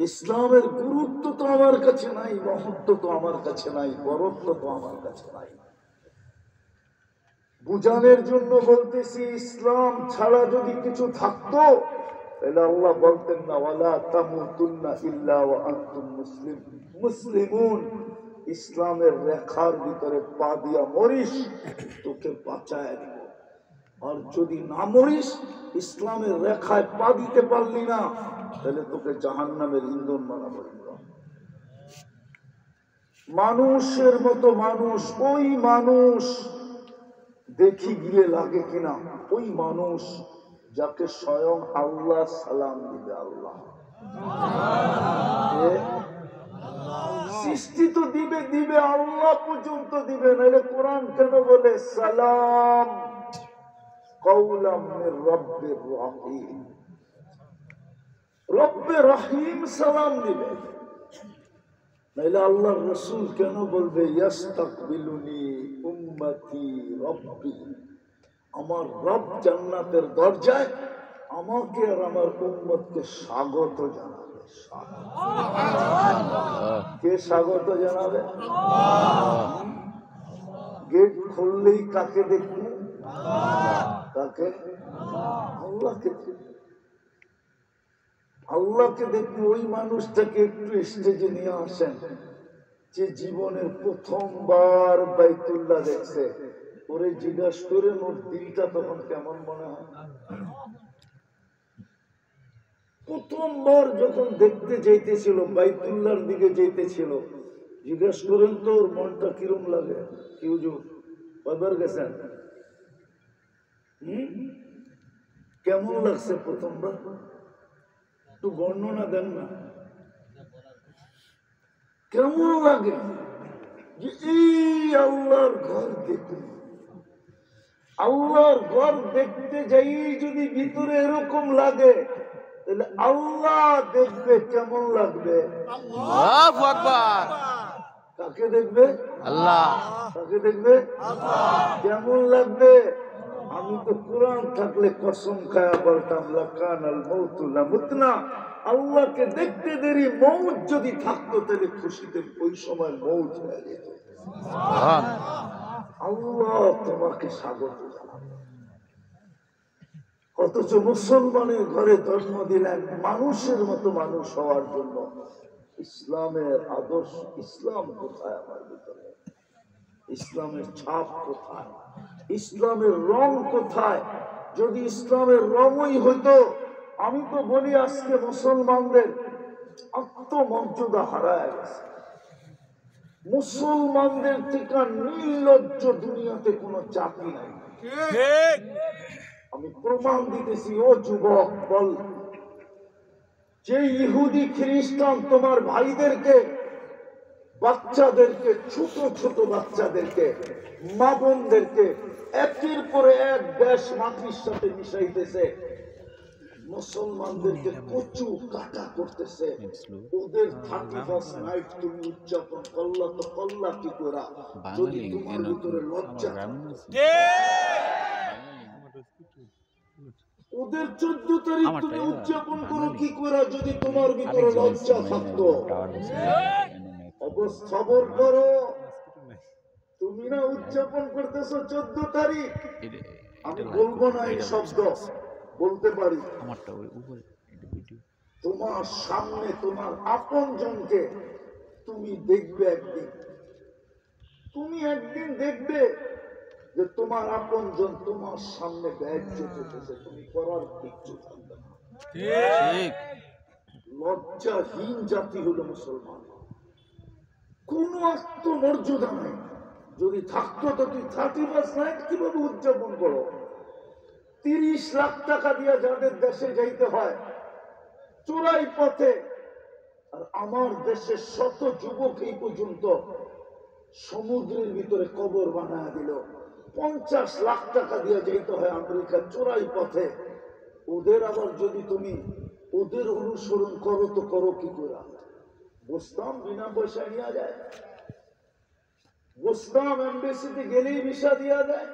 ইসলামের গুরুত্ব তো আমার কাছে নাই, মহত্ব তো আমার কাছে নাই, বরত্ব তো আমার কাছে নাই। বুঝানোর জন্য বলতেছি, ইসলাম ছাড়া যদি কিছু থাকতো তাহলে আল্লাহ বলতেন না ওয়ালা তামুতুন্না ইল্লা ওয়া আনতুম মুসলিমুন। ইসলামের রেখার ভিতরে পা দিয়া মরিস, তোকে বাঁচায় দিব, আর যদি না মরিস, ইসলামের রেখায় পা দিতে পারলি না, তাহলে তোকে জাহান্নামের ইন্ধন বানাবো। মানুষের মতো মানুষ, ওই মানুষ দেখি গিয়ে লাগে কিনা, ওই মানুষ যাকে স্বয়ং আল্লাহ সালাম দিবে। আল্লাহ সৃষ্টি তো দিবে, দিবে আল্লাহ পর্যন্ত দিবে, নাহলে কোরআন কেন বলে সালাম কওলাম মির রব্বির রহিম? রব্বে রহিম সালাম দিবে, নাহলে আল্লাহর রাসূল কেন বলবে ইয়াস্তাকবিলুনি উম্মতি রব্বি? আমার রব জান্নাতের দরজায় আমাকে আর আমার উম্মতকে স্বাগত জানাবে। কে স্বাগত জানাবে? গেট খুললেই কাকে দেখবে? কাকে? আল্লাহকে। আল্লাহকে দেখবে। ওই মানুষটাকে একটু স্টেজে নিয়ে আসেন যে জীবনের প্রথমবার বাইতুল্লাহ দেখছে, ওরে জিজ্ঞাসা করেন ওর দিলটা তখন কেমন মনে হয়? প্রথমবার যখন দেখতে যাইতেছিল, বাইতুল্লাহর দিকে যাইতেছিল, জিজ্ঞাসা করেন তো ওর মনটা কিরম লাগে? কি হুজুর কয়বার গেছেন? কেমন লাগছে প্রথমবার? একটু বর্ণনা দেন না। কেমন লাগে যে এই আল্লাহর ঘর দেখুন, আল্লাহর ঘর দেখতে যাই যদি ভিতরে এরকম লাগে, তাহলে আল্লাহ দেখবে কেমন লাগবে? আল্লাহু আকবার। কাকে দেখবে? আল্লাহ। কাকে দেখবে? আল্লাহ। কেমন লাগবে? আমি তো কোরআন থাকলে কসম খায়া বলতাম লাকানাল মাউতু লামুতনা, আল্লাহকে দেখতে দেরি মৌত যদি থাকতো তাহলে খুশিতে ওই সময় মৌত হয়ে যেত। আল্লাহ তোমাকে স্বাগত জানাবে। অথচ মুসলমানের ঘরে জন্ম দিলেন মানুষের মতো মানুষ হওয়ার জন্য। ইসলামের আদর্শ, ইসলাম কোথায় আমার ভিতরে? ইসলামের ছাপ কোথায়? ইসলামের রং কোথায়? যদি ইসলামের রঙই হইতো, আমি তো বলি আজকে মুসলমানদের আত্মমর্যাদা হারায় গেছে। মুসলমানদের থেকে নির্লজ্জ দুনিয়াতে কোনো জাতি নাই। আমি প্রমাণ দিতেছি। ও যুবক বল, যে ইহুদি খ্রিস্টান তোমার ভাইদেরকে, বাচ্চাদেরকে, ছোট ছোট বাচ্চাদেরকে, মা বোনদেরকে একের পরে এক দেশ মাটির সাথে মিশাইতেছে, মুসলমানদেরকে কচু কাটা করতেছে, ওদের 31st নাইট তুমি উদযাপন করলা তো করলা কি করে? যদি তোমার ভিতরে লজ্জা, ওদের 14 তারিখ তুমি উদযাপন করো কি করে যদি তোমার ভিতরে লজ্জা থাকতো? খবর করো, তুমি না উদযাপন করতেছো 14 তারিখ। আমি বলবো না এই শব্দ, বলতে পারি তোমার সামনে তোমার আপন জনকে তুমি দেখবে একদিন, তুমি একদিন দেখবে যে তোমার আপন জন তোমার সামনে বেইজ্জত হতেছে, তুমি করার কিচ্ছু থাকবে না। লজ্জাহীন জাতি হলো মুসলমান। কোন আত্মমর্যাদা নাই। যদি থাকতো তো তুই 31st নাইট কিভাবে উদযাপন করো? 30 লাখ টাকা দিয়ে যাদের দেশে যাইতে হয় চোরাই পথে, আর আমার দেশের শত যুবক এই পর্যন্ত সমুদ্রের ভিতরে কবর বানায় দিল। 50 লাখ টাকা দিয়ে যাইতে হয় আমেরিকা চোরাই পথে। ওদের আবার যদি তুমি ওদের অনুসরণ করো তো করো কি করে? বুঝতাম বিনা পয়সায় নেওয়া যায়, বুঝতাম এমবেসিতে গেলেই ভিসা দেওয়া যায়,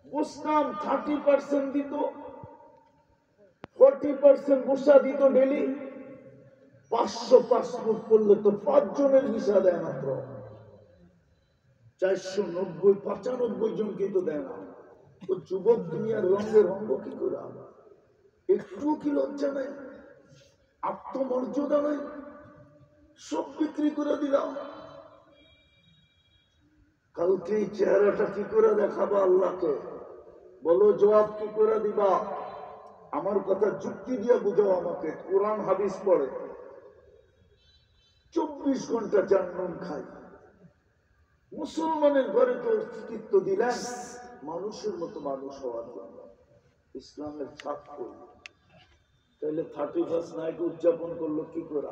বুঝতাম 30% দিত, 40% ভিসা দিত ডেলি। 500 পাসপোর্ট করলে তো 5 জনের ভিসা দেয় মাত্র। 490-95 জনকে তো দেয় না। তো যুবক দুনিয়ার রঙের রঙ কি করে? একটু কি লজ্জা নাই? আত্মমর্যাদা নাই? সব বিক্রি করে দিলাম। কালকে এই চেহারাটা কি করে দেখাবা আল্লাহকে? বলো, জবাব কি করে দিবা? আমার কথা যুক্তি দিয়ে বুঝাও আমাকে। কোরআন হাদিস পড়ে 24 ঘন্টা জান্নান খাই। মুসলমানের ঘরে তো অস্তিত্ব দিলেন মানুষের মতো মানুষ হওয়ার জন্য, ইসলামের ছাপ করল। তাইলে 31st নাইট উদযাপন করলো কি করে?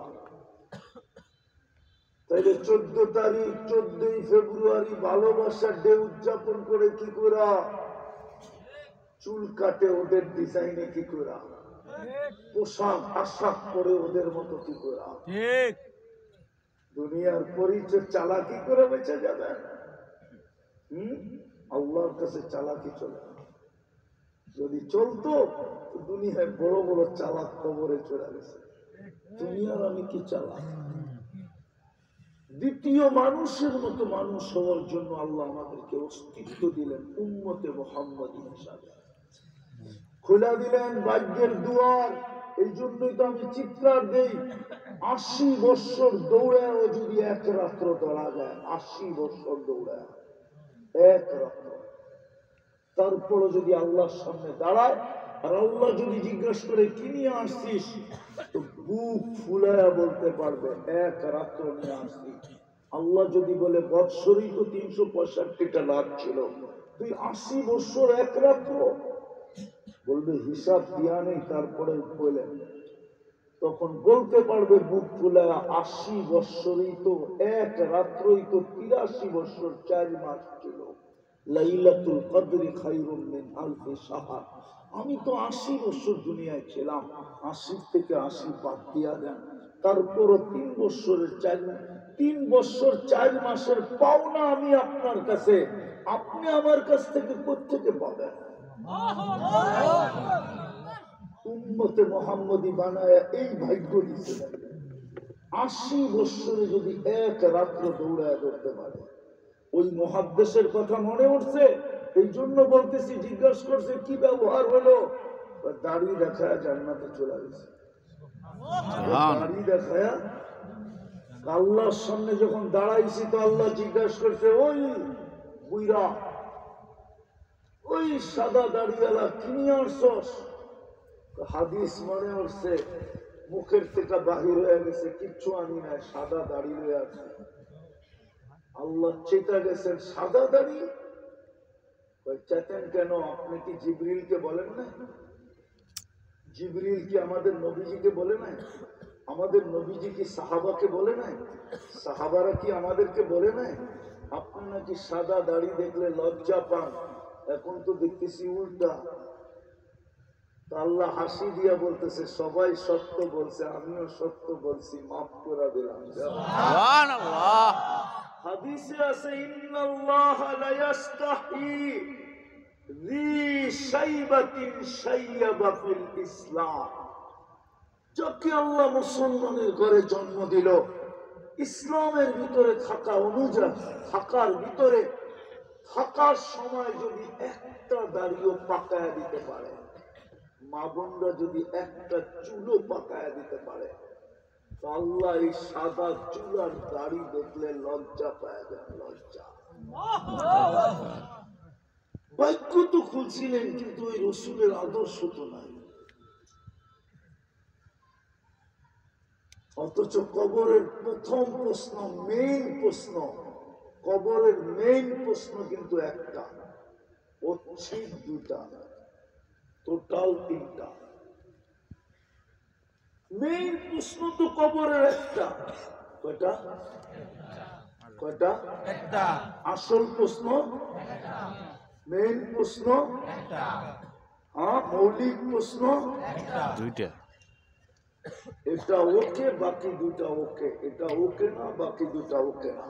তাইলে 14 তারিখ 14ই ফেব্রুয়ারি ভালোবাসার ডে উদযাপন করে কি করে? চুল কাটে ওদের ডিজাইনে কি করে? পোশাক আশাক পরে ওদের মতো কি করে? দুনিয়ার পরিচয় চালাকি করে বেঁচে যাবেন। আল্লাহর কাছে চালাকি চলে না। যদি চলতো দুনিয়ায় বড় বড় চালাক কবরে চলে গেছে। দুনিয়ার আমি কি চালাক? দ্বিতীয় মানুষের মতো মানুষ হওয়ার জন্য আল্লাহ আমাদেরকে অস্তিত্ব দিলেন উম্মতে মুহাম্মাদী হিসাবে, খোলা দিলেন ভাগ্যের দুয়ার। এই জন্যই তো আমি চিৎকার দেই, 80 বছর দৌড়ায় যদি এক রাত্র দৌড়া যায়, 80 বছর দৌড়ায় এক রাত্র, তারপরে যদি আল্লাহর সামনে দাঁড়ায় আর আল্লাহ যদি জিজ্ঞাসা করে কি নিয়ে আসছিস, তো বুক ফুলায়া বলতে পারবে এক রাত্র নিয়ে আসছি। আল্লাহ যদি বলে বৎসরই তো 365টা রাত ছিল, তুই 80 বছর এক রাত্র, বলবে হিসাব দিয়া নেই। তারপরে বললেন, তখন বলতে পারবে বুক ফুলায়া 80 বছরই তো এক রাত্রই তো 83 বছর 4 মাস ছিল। লাইলাতুল কদরি খায়রুম মিন আলফি শাহর। আমি তো 80 বছর দুনিয়ায় ছিলাম, 80 থেকে 80 বাদ দিয়া দেন, তারপরও 3 বছরের 3 বছর 4 মাসের পাওনা আমি আপনার কাছে, আপনি আমার কাছ থেকে কোত্থেকে পাবেন? উম্মতে মুহাম্মদী বানায়া এই ভাগ্য দিয়েছিলেন। 80 বছরে যদি এক রাত্র দৌড়ায় করতে পারে, ওই মুহাদ্দিসের কথা মনে উঠছে। এই জন্য বলতেছি, জিজ্ঞাসা করছে কি ব্যবহার হলো, দাড়ি দেখায় জান্নাতে চলে গেছে। দাড়ি দেখায় আল্লাহর সামনে যখন দাঁড়াইছি, তো আল্লাহ জিজ্ঞাসা করছে, ওই বুইরা, ওই সাদা দাড়িওয়ালা কি নিয়ে আসছস? হাদিস মনে উঠছে, মুখের থেকে বাহির হয়ে গেছে, কিচ্ছু আনি নাই, সাদা দাড়ি হয়ে আছে। আল্লাহ চেতা গেছেন, সাদা দাড়ি চেতেন কেন? আপনি কি জিবরিলকে বলেন না? জিবরিল কি আমাদের নবীজিকে বলে নাই? আমাদের নবীজি কি সাহাবাকে বলে নাই? সাহাবারা কি আমাদেরকে বলে নাই আপনি নাকি সাদা দাড়ি দেখলে লজ্জা পান? এখন তো দেখতেছি উল্টা। আল্লাহ হাসি দিয়া বলতেছে, সবাই সত্য বলছে, আমিও সত্য বলছি, মাফ করে দিলাম। হাদিসে আছে, ইন্নাল্লাহ লা ইস্তাহি জি শাইবাতিন শাইয়াবা ফিল ইসলাম। যাকে আল্লাহ মুসলমানের ঘরে জন্ম দিল, ইসলামের ভিতরে থাকা অনুযায়ী থাকার ভিতরে থাকার সময় যদি একটা দাড়িও পাকায়া দিতে পারে, মা বোনরা যদি একটা চুলও পাকায়া দিতে পারে, তো আল্লাহ এই সাদা চুল আর দাড়ি দেখলে লজ্জা পায় যান, লজ্জা। বাক্য তো খুলছিলেন, কিন্তু ওই রসুলের আদর্শ তো নাই। অথচ কবরের প্রথম প্রশ্ন, মেইন প্রশ্ন, কবরের মেইন প্রশ্ন কিন্তু একটা, উচ্ছেদ 2টা, টোটাল 3টা। মেইন প্রশ্ন তো কবরের একটা, কয়টা? কয়টা? একটা। আসল প্রশ্ন, মেইন প্রশ্ন, মৌলিক প্রশ্ন 2টা। এটা ওকে, বাকি 2টা ওকে। এটা ওকে না, বাকি 2টা ওকে না।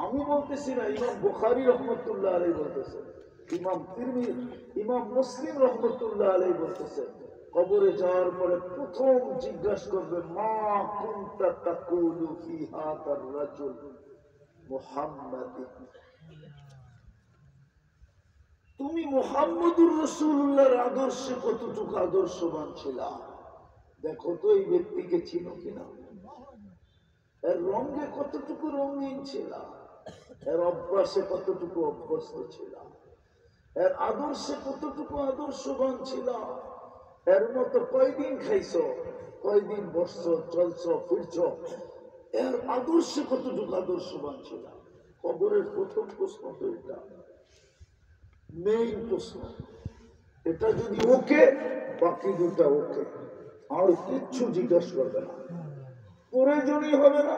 আমি বলতেছি না, ইমাম বুখারী রহমতুল্লাহ আলাইহি বলতেছে, ইমাম তিরমিজি, ইমাম মুসলিম রহমতুল্লাহ আলাইহি বলতেছে, কবরে যাওয়ার পরে প্রথম জিজ্ঞাসা করবে, মা কুনতা তাকুলু ফি হাদার রাজুল মুহাম্মাদ, তুমি মুহাম্মদুর রাসূলুল্লাহর আদর্শে কতটুকু আদর্শবান ছিলা? দেখো তো এই ব্যক্তিকে চিনো কিনা, এর রঙে কতটুকু রঙিন ছিল, এর অভ্যাসে কতটুকু অভ্যস্ত ছিল, এর আদর্শে কতটুকু আদর্শবান ছিল, এর মতো কয়দিন খাইছো, কয়দিন বসছো, চলছো, ফিরছো, এর আদর্শে কতটুকু আদর্শবান ছিল। কবরের প্রথম প্রশ্ন তো এটা, মেইন প্রশ্ন। এটা যদি ওকে, বাকি 2টা ওকে, আর কিচ্ছু জিজ্ঞাসা করবে না, প্রয়োজনই হবে না।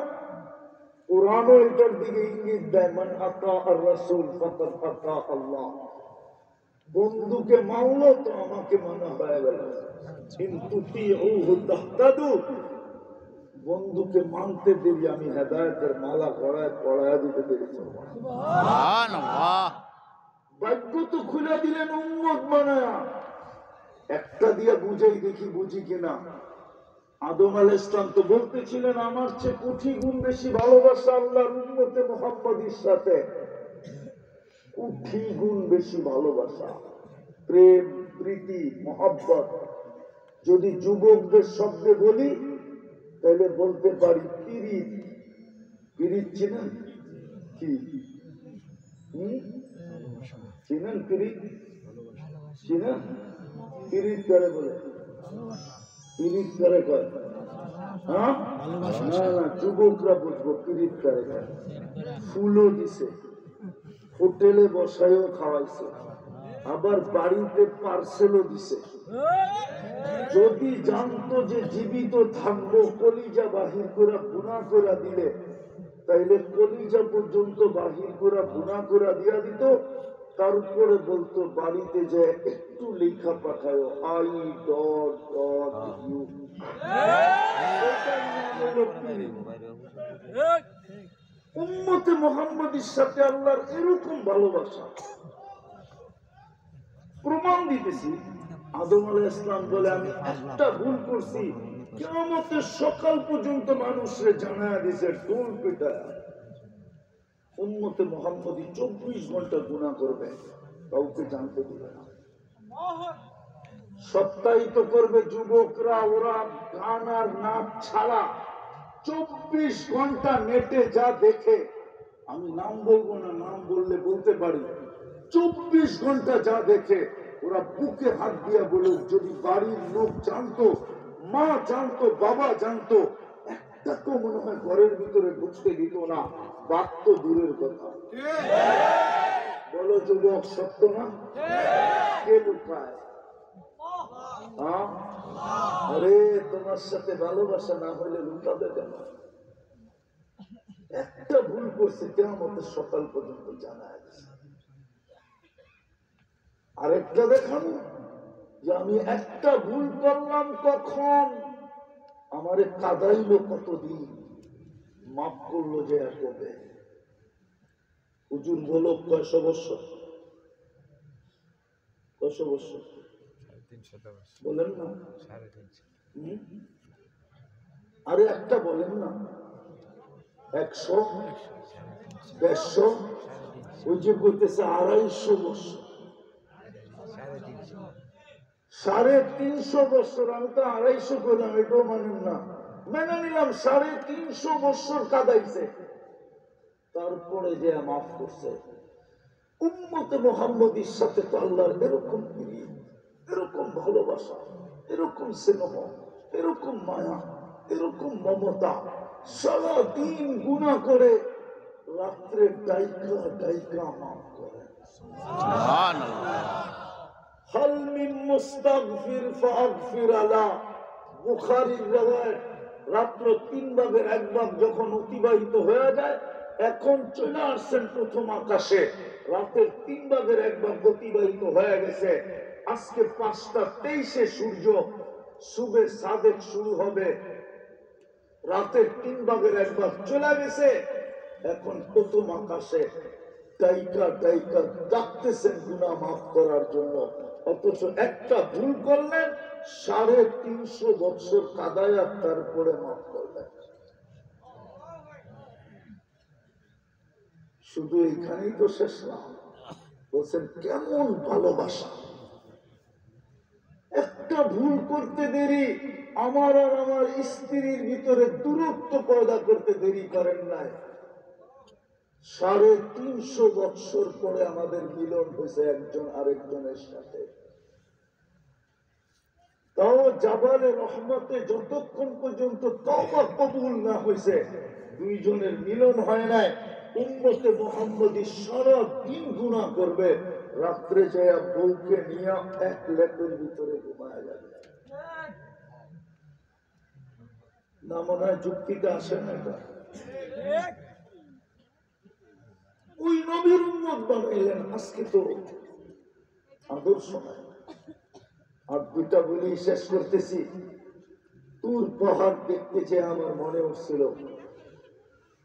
কোরআনও এটার দিকে ইঙ্গিত দেয়, মান আতা আর রাসূল ফাকাদ আতা আল্লাহ। বন্ধুকে মানলো তো আমাকে মানা হয়ে গেল, কিন্তু তিউহু তাহতাদু, বন্ধুকে মানতে দেরি আমি হেদায়েতের মালা পড়ায় দিতে দেরি করব। সুবহানাল্লাহ। ভাগ্য তো খুলে দিলেন উম্মত বানায়া, একটা দিয়া বুঝাই দেখি বুঝি কিনা। আদম আলাইহিস সালাম তো বলতেছিলেন আমার চেয়ে কোটি গুণ বেশি ভালোবাসা আল্লাহর উম্মতে মুহাম্মাদীর সাথে, কোটি গুণ বেশি ভালোবাসা, প্রেম, প্রীতি, মহব্বত। যদি যুবকদের শব্দে বলি তাহলে বলতে পারি পিরিত। পিরিত চিনেন কি? চিনেন পিরিত? চিনেন? পিরিত করে বলে, পিরিত করে কয়, হ্যাঁ না না, যুবকরা বুঝবো পিরিত করে কয়। ফুলও দিছে, হোটেলে বসায়ও খাওয়াইছে, আবার বাড়িতে পার্সেলও দিছে। যদি জানতো যে জীবিত থাকবো কলিজা বাহির করে বুনা করে দিলে, তাইলে কলিজা পর্যন্ত বাহির করে বুনা করে দিয়া দিত। তারপরে বলতো বাড়িতে যে একটু লেখা পাঠায়, আই ডট ডট ইউ। উম্মতে মুহাম্মাদীর সাথে আল্লাহর এরকম ভালোবাসা প্রমাণ দিতেছি। আদম আলাইহিস সালাম বলে আমি একটা ভুল করছি, কিয়ামতের সকাল পর্যন্ত মানুষরে জানায়া দিছে ঢোল পিটায়া। উম্মতে মুহাম্মাদী 24 ঘন্টা গুনাহ করবে, কাউকে জানতে দিবে না। সপ্তাহিত করবে যুবকরা, ওরা গান আর নাচ ছাড়া 24 ঘন্টা নেটে যা দেখে, আমি নাম বলবো না, নাম বললে বলতে পারি, 24 ঘন্টা যা দেখে ওরা বুকে হাত দিয়া বলে, যদি বাড়ির লোক জানতো, মা জানতো, বাবা জানতো, একটা তো মনে হয় ঘরের ভিতরে ঢুকতে দিত না, বাদ তো দূরের কথা। বলো যুবক, সত্য না? কে লুকায়? আরে তোমার সাথে ভালোবাসা না হলে লুকাবে কেন? একটা ভুল করছে, কিয়ামতের সকাল পর্যন্ত জানা আছে। আরেকটা দেখানো যে আমি একটা ভুল করলাম, কখন আমারে কাদাইলো, কতদিন মাফ করলো যে কবে। হুজুর বলো কয়শো বছর? কয়শো বছর বলেন না? আরে একটা বলেন না, 100, 150, ওই যে বলতেছে 250 বছর, 350 বছর। আমি তো 250 করলাম, এটাও মানেন না, মেনে নিলাম 350 বছর কাদাইছে, তারপরে যে মাফ করছে। উম্মতে মুহাম্মাদীর সাথে তো আল্লাহর এরকম প্রিয়, এরকম ভালোবাসা, এরকম স্নেহ, এরকম মায়া, এরকম মমতা। সারাদিন গুনাহ করে, রাত্রে ডাইকা ডাইকা মাফ করে। হাল মিন মুস্তাগফির ফাগফির আলা। বুখারীর riwayat, রাত্র 3 ভাগের 1 ভাগ যখন অতিবাহিত হয়ে যায়, এখন চলে আসছেন প্রথম আকাশে, রাতের 3 ভাগের 1 ভাগ অতিবাহিত হয়ে গেছে। আজকে 5:23 সূর্য সুবে সাদেক শুরু হবে, রাতের 3 ভাগের 1 ভাগ চলে গেছে। এখন প্রথম আকাশে ডাইকা ডাইকা ডাকতেছেন গুনাহ মাফ করার জন্য, অথচ একটা ভুল করলেন, 350 বছর কাদায়া তারপরে মাফ করলেন। শুধু এখানেই তো শেষ না, বলছেন কেমন ভালোবাসা। একটা ভুল করতে দেরি, আমার আর আমার স্ত্রীর ভিতরে দূরত্ব পয়দা করতে দেরি করেন নাই। 350 বছর পরে আমাদের মিলন হয়েছে একজন আরেকজনের সাথে। তাও জাবালে রহমতে যতক্ষণ পর্যন্ত তওবা কবুল না হয়েছে, দুইজনের মিলন হয় নাই। উম্মতে মুহাম্মাদী সারা দিন গুনাহ করবে, রাত্রে যায় বউকে নিয়ে এক লেপের ভিতরে ঘুমায় যাবে। না মনে হয় যুক্তিতে আসে না এটা? ওই নবীর উম্মত বানাইলেন, আজকে তো আদর্শ নাই। আর দুটা বলি শেষ করতেছি। তুর পাহাড় দেখতে যে আমার মনে হচ্ছিল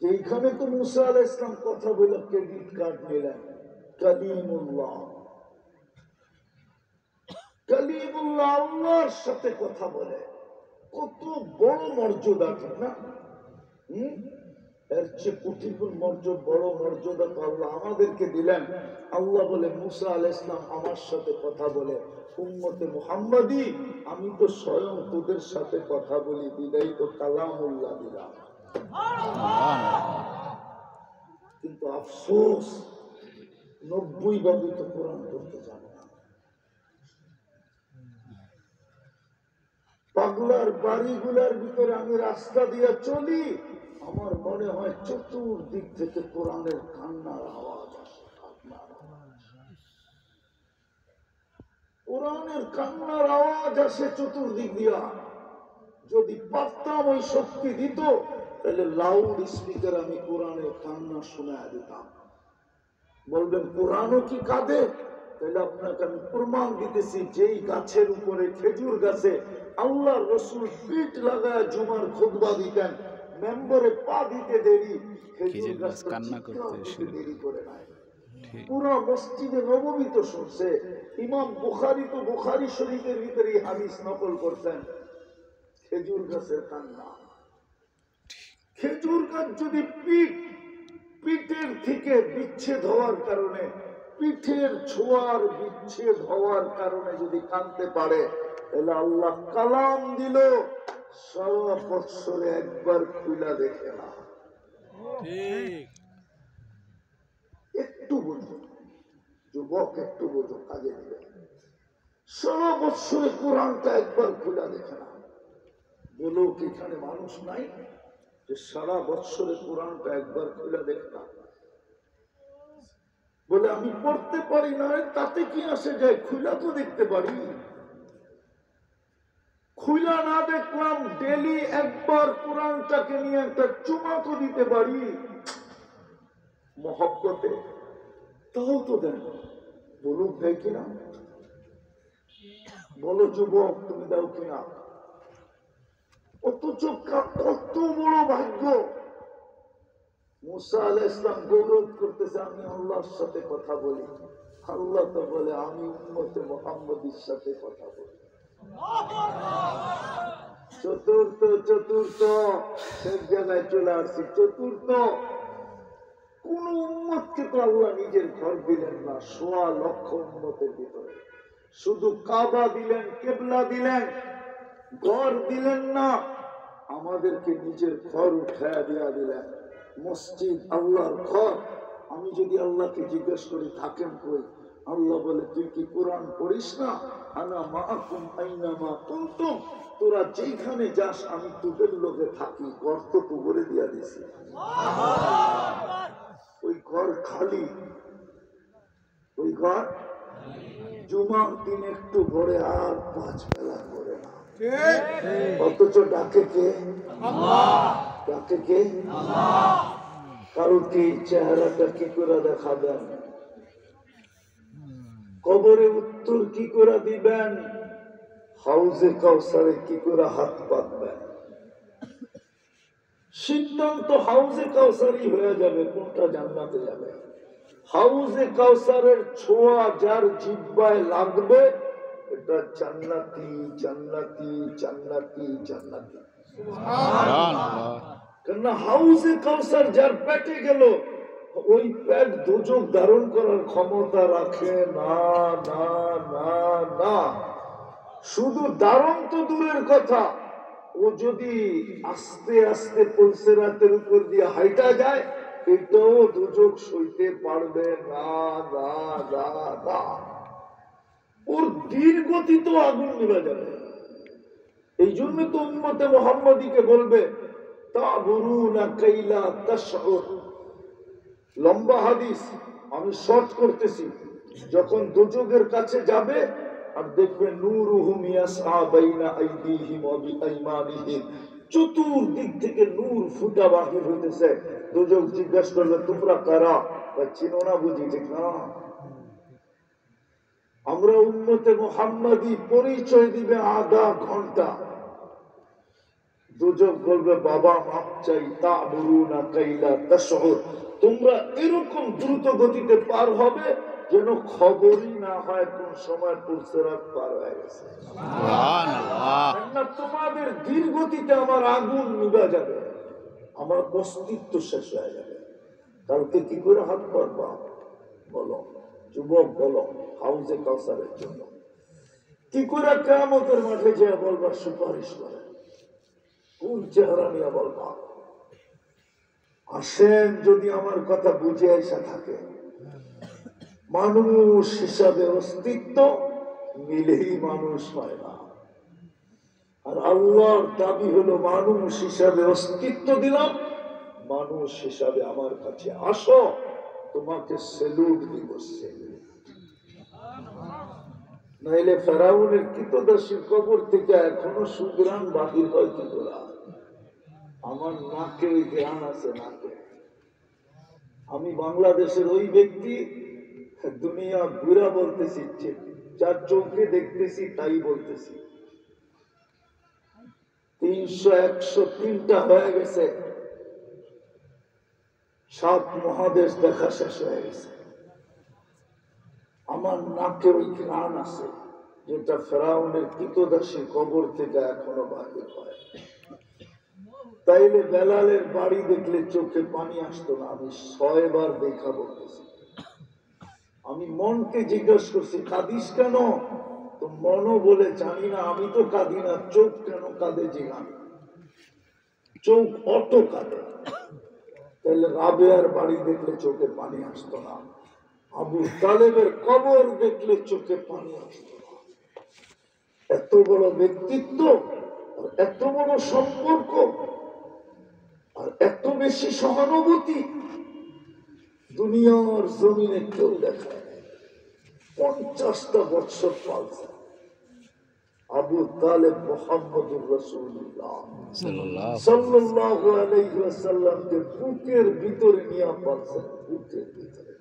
যে এইখানে তো মুসা আলাইহিস সালাম কথা বলে ক্রেডিট কার্ড নিলেন, কালিমুল্লাহ। কালিমুল্লাহ আল্লাহর সাথে কথা বলে, কত বড় মর্যাদা, ঠিক না? এর চেয়ে কঠিন বড় মর্যাদা তো আল্লাহ আমাদেরকে দিলেন। আল্লাহ বলে মুসা আলাইহিস সালাম আমার সাথে কথা বলে, উম্মতে মুহাম্মাদি আমি তো স্বয়ং তোদের সাথে কথা বলি, বিদায়ী তো কালামুল্লাহ দিলাম। কিন্তু আফসোস 90 তো কোরআন পড়তে জানে না। পাগলার বাড়িগুলার ভিতরে আমি রাস্তা দিয়ে চলি, আমার মনে হয় চতুর্দিক থেকে কোরআনের কান্নার আওয়াজ আসে। কোরআনের কান্নার আওয়াজ আসে চতুর্দিক দিয়া। যদি পারতাম ওই শক্তি দিত, তাহলে লাউড স্পিকার আমি কোরআনের কান্না শোনা দিতাম। বলবেন কোরআনও কি কাঁদে? তাহলে আপনাকে আমি প্রমাণ দিতেছি, যেই গাছের উপরে, খেজুর গাছে আল্লাহ রসুল পিঠ লাগায় জুমার খুতবা দিতেন, মেম্বরে পা দিতে দেরি, খেজুর গাছ কান্না করতে দেরি করে নাই। পুরা মসজিদে নববী তো শুনছে। ইমাম বুখারী তো বুখারী শরীফের ভিতরে হাদিস নকল করতেন, খেজুর গাছের কান্না। খেজুর গাছ যদি পিঠের থেকে বিচ্ছেদ হওয়ার কারণে, পিঠের ছোঁয়ার বিচ্ছেদ হওয়ার কারণে যদি কাঁদতে পারে, তাহলে আল্লাহ কালাম দিল, সারা বৎসরে একবার খুলা দেখে না। একটু বুঝো যুবক, একটু বুঝো, কাজে দিবে। সারা বৎসরে কোরআনটা একবার খুলা দেখে না। বলো কি এখানে মানুষ নাই যে সারা বৎসরে কোরআনটা একবার খুলা দেখে না? বলে আমি পড়তে পারি না, তাতে কি আসে যায়? খুলা তো দেখতে পারি। খুলা না দেখলাম, ডেলি একবার কোরআনটাকে নিয়ে একটা চুমা তো দিতে পারি মহব্বতে, তাও তো দেন। বলুক দেয় কিনা? বলো যুবক, তুমি দাও কিনা? অথচ কত বড় ভাগ্য। মুসা আলাইহিস সালাম গৌরব করতেছে, আমি আল্লাহর সাথে কথা বলি। আল্লাহ তো বলে আমি উম্মতে মুহাম্মাদীর সাথে কথা বলি। চতুর্থ শেষ জায়গায় চলে আসছি। চতুর্থ, কোন উম্মতকে তো আল্লাহ নিজের ঘর দিলেন না ১৬ লক্ষ উম্মতের ভিতরে। শুধু কাবা দিলেন, কেবলা দিলেন, ঘর দিলেন না। আমাদেরকে নিজের ঘর উঠায়া দিয়া দিলেন। মসজিদ আল্লাহর ঘর। আমি যদি আল্লাহকে জিজ্ঞেস করি থাকেন কই, আল্লাহ বলে তুই কি কোরআন পড়িস না? আনা মাআকুম আইনামা কুনতুম, তোরা যেখানে যাস আমি তোদের লগে থাকি। ঘর তো কবরে দিয়া দিছি, ওই ঘর খালি। ওই ঘর জুমার দিন একটু ভরে, আর 5 বেলা করে না। অথচ ডাকে কে? ডাকে কে? কারো কি চেহারাটা কি করে দেখাবেন? কবরে উত্তর কি করে দিবেন? হাউজে কাউসারে কি করে হাত পাতবেন? সিদ্ধান্ত হাউজে কাউসারই হয়ে যাবে, কোনটা জান্নাতে যাবে। হাউজে কাউসারের ছোঁয়া যার জিহ্বায় লাগবে, এটা জান্নাতি জান্নাতি জান্নাতি জান্নাতি। কেন হাউজে কাউসার যার পেটে গেল, ওই পেট দোজখ ধারণ করার ক্ষমতা রাখে না না না না। শুধু ধারণ তো দূরের কথা, ও যদি আস্তে আস্তে পলসেরাতের উপর দিয়ে হাইটা যায়, এটাও দোজখ সইতে পারবে না না না না। ওর দীর্ঘতি তো আগুন নিভে যাবে। এই জন্য তো উম্মতে মুহাম্মাদীকে বলবে তাবুরুনা কাইলা তাশউর। লম্বা হাদিস, আমি শর্ট করতেছি। যখন দোজখের কাছে যাবে আর দেখবে নূরুহুম ইয়াসআ বাইনা আইদিহিম ওয়া বিআইমানিহিম, চতুর্দিক থেকে নূর ফুটা বাহির হইতেছে। দোজখ জিজ্ঞাসা করবে তোমরা কারা? চিনো না বুঝি? ঠিক না? আমরা উম্মতে মুহাম্মাদী পরিচয় দিবে আধা ঘন্টা। দোজখ বলবে বাবা মাপ চাই, তাবুরুনা কাইলা তাশউর। তোমরা এরকম দ্রুত গতিতে পার হবে, যেন খবরই না হয় কোন সময় পুলসেরাত পার হয়ে গেছে। তোমাদের ধীরগতিতে আমার আগুন নিভা যাবে, আমার অস্তিত্ব শেষ হয়ে যাবে। কালকে কি করে হাত পারবা বলো যুবক, বলো হাউজে কাউসারের জন্য কি করে কিয়ামতের মাঠে যে বলবা সুপারিশ করে, কোন চেহারা নিয়ে বলবা? আসেন, যদি আমার কথা বুঝে আসা থাকে, মানুষ হিসাবে অস্তিত্ব মিলেই মানুষ হয় না। আর আল্লাহর দাবি হলো মানুষ হিসাবে অস্তিত্ব দিলাম, মানুষ হিসাবে আমার কাছে আসো, তোমাকে সেলুট দিব। নাইলে ফেরাউনের কৃতদাসীর কবর থেকে এখনো সুগ্রাণ বাহির হয় কি করে? আমার নাকে ওই জ্ঞান আছে, নাকে। আমি বাংলাদেশের ওই ব্যক্তি, দুনিয়া ঘুরা বলতেছি, যার চোখে দেখতেছি তাই বলতেছি। 300-103টা হয়ে গেছে, 7 মহাদেশ দেখা শেষ হয়ে গেছে। আমার নাকে ওই ঘ্রাণ আছে, যেটা ফেরাউনের কৃতদাসী কবর থেকে এখনো বাহির হয়। তাইলে বেলালের বাড়ি দেখলে চোখে পানি আসতো না। আমি 6 বার দেখা বলতেছি। আমি মনকে জিজ্ঞেস করছি, কাঁদিস কেন? তো মনও বলে জানি না, আমি তো কাঁদি না। চোখ কেন কাঁদে জিগান, চোখ অটো কাঁদে। তাহলে রাবেয়ার বাড়ি দেখলে চোখে পানি আসতো না, আবু তালেবের কবর দেখলে চোখে পানি আসতো না। এত বড় ব্যক্তিত্ব, আর এত বড় সম্পর্ক, আর এত বেশি সহানুভূতি দুনিয়ার জমিনে কেউ দেখায়। 50টা বছর পালছে আবু তালেব মুহাম্মদুর রাসূলুল্লাহ সাল্লাল্লাহু আলাইহি ওয়াসাল্লামকে বুকের ভিতরে নিয়ে পালছেন, বুকের ভিতরে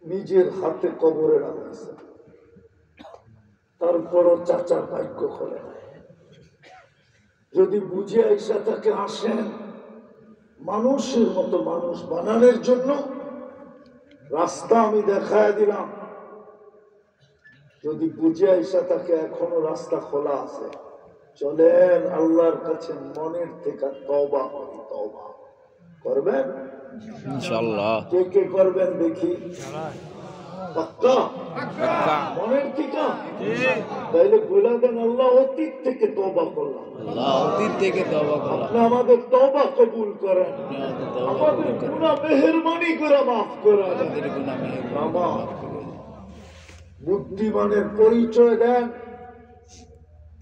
নিজের হাতে কবরে রাখছে। তারপরও চাচার ভাগ্য খোলে না। যদি বুঝে আইসা তাকে আসেন, মানুষের মতো মানুষ বানানোর জন্য রাস্তা আমি দেখায় দিলাম। যদি বুঝে আইসা তাকে এখনো রাস্তা খোলা আছে, চলেন আল্লাহর কাছে মনের থেকে তওবা করি। তওবা করবেন ইনশাআল্লাহ। কে কে করবেন দেখি? পাক্কা মনের থেকে? তাইলে বলে দেন, আল্লাহ অতীত থেকে তওবা করলাম, আল্লাহ অতীত থেকে তওবা করলাম, আপনি আমাদের তওবা কবুল করেন, আমাদের গুনাহ মেহেরবানি করে মাফ করেন, আমাদের গুনাহ মেহেরবানি মাফ করেন। বুদ্ধিমানের পরিচয় দেন,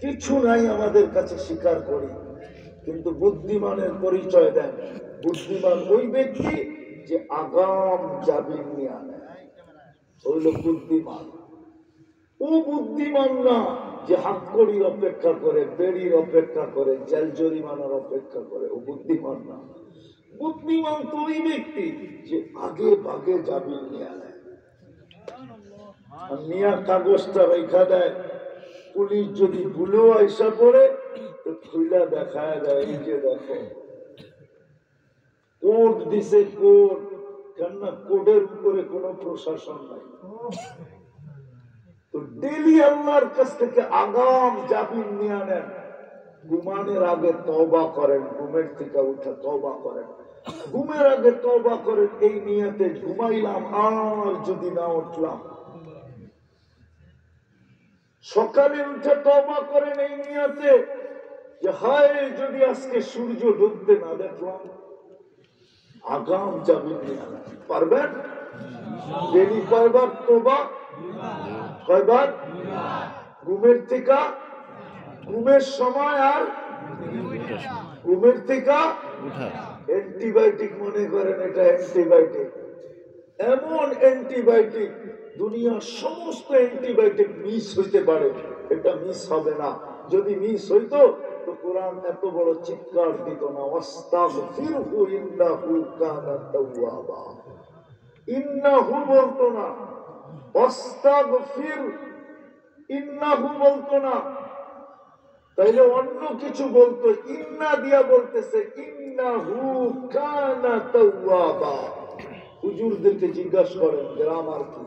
কিছু নাই আমাদের কাছে স্বীকার করি, কিন্তু বুদ্ধিমানের পরিচয় দেন। বুদ্ধিমান ওই ব্যক্তি যে আগাম জামিন নিয়ে আনে, হইল বুদ্ধিমান। ও বুদ্ধিমান না যে হাতকড়ির অপেক্ষা করে, বেড়ির অপেক্ষা করে, জেল জরিমানার অপেক্ষা করে, ও বুদ্ধিমান না। বুদ্ধিমান তো ওই ব্যক্তি যে আগে ভাগে জামিন নিয়ে আনে, নিয়া কাগজটা রেখা দেয়। পুলিশ যদি ভুলেও আইসা পড়ে তো খুইলা দেখায় দেয়, এই যে দেখো কোর্ট দিছে, কোর্ট। কেননা কোর্টের উপরে কোনো প্রশাসন নাই। তো ডেলি আল্লাহর কাছ থেকে আগাম জামিন নিয়ে নেন। ঘুমানোর আগে তওবা করেন, ঘুমের থেকে উঠে তওবা করেন, ঘুমের আগে তওবা করেন এই নিয়তে, ঘুমাইলাম আর যদি না উঠলাম। সকালে উঠে তওবা করেন এই নিয়তে যে হায় যদি আজকে সূর্য ডুবতে না দেখলাম। আগাম জামিন নিয়ে নেন। পারবেন? ডেলি কয়বার তওবা? কয়বার? ঘুমের থেকে, ঘুমের সময় আর ঘুমের থেকে অ্যান্টিবায়োটিক মনে করেন, এটা অ্যান্টিবায়োটিক। এমন অ্যান্টিবায়োটিক, দুনিয়ার সমস্ত অ্যান্টিবায়োটিক মিস হইতে পারে, এটা মিস হবে না। যদি মিস হইতো তো কোরআন এত বড় চিৎকার দিত না, ওয়াস্তাগফিরহু ইন্নাহু কানা তাওয়াবা। ইন্নাহু বলতো না, ওয়াস্তাগফির ইন্নাহু বলতো না। তাইলে অন্য কিছু বলতো, ইন্না দিয়া বলতেছে ইন্নাহু কানা তাওয়াবা। হুজুরদেরকে জিজ্ঞাসা করেন গ্রাম আর কি,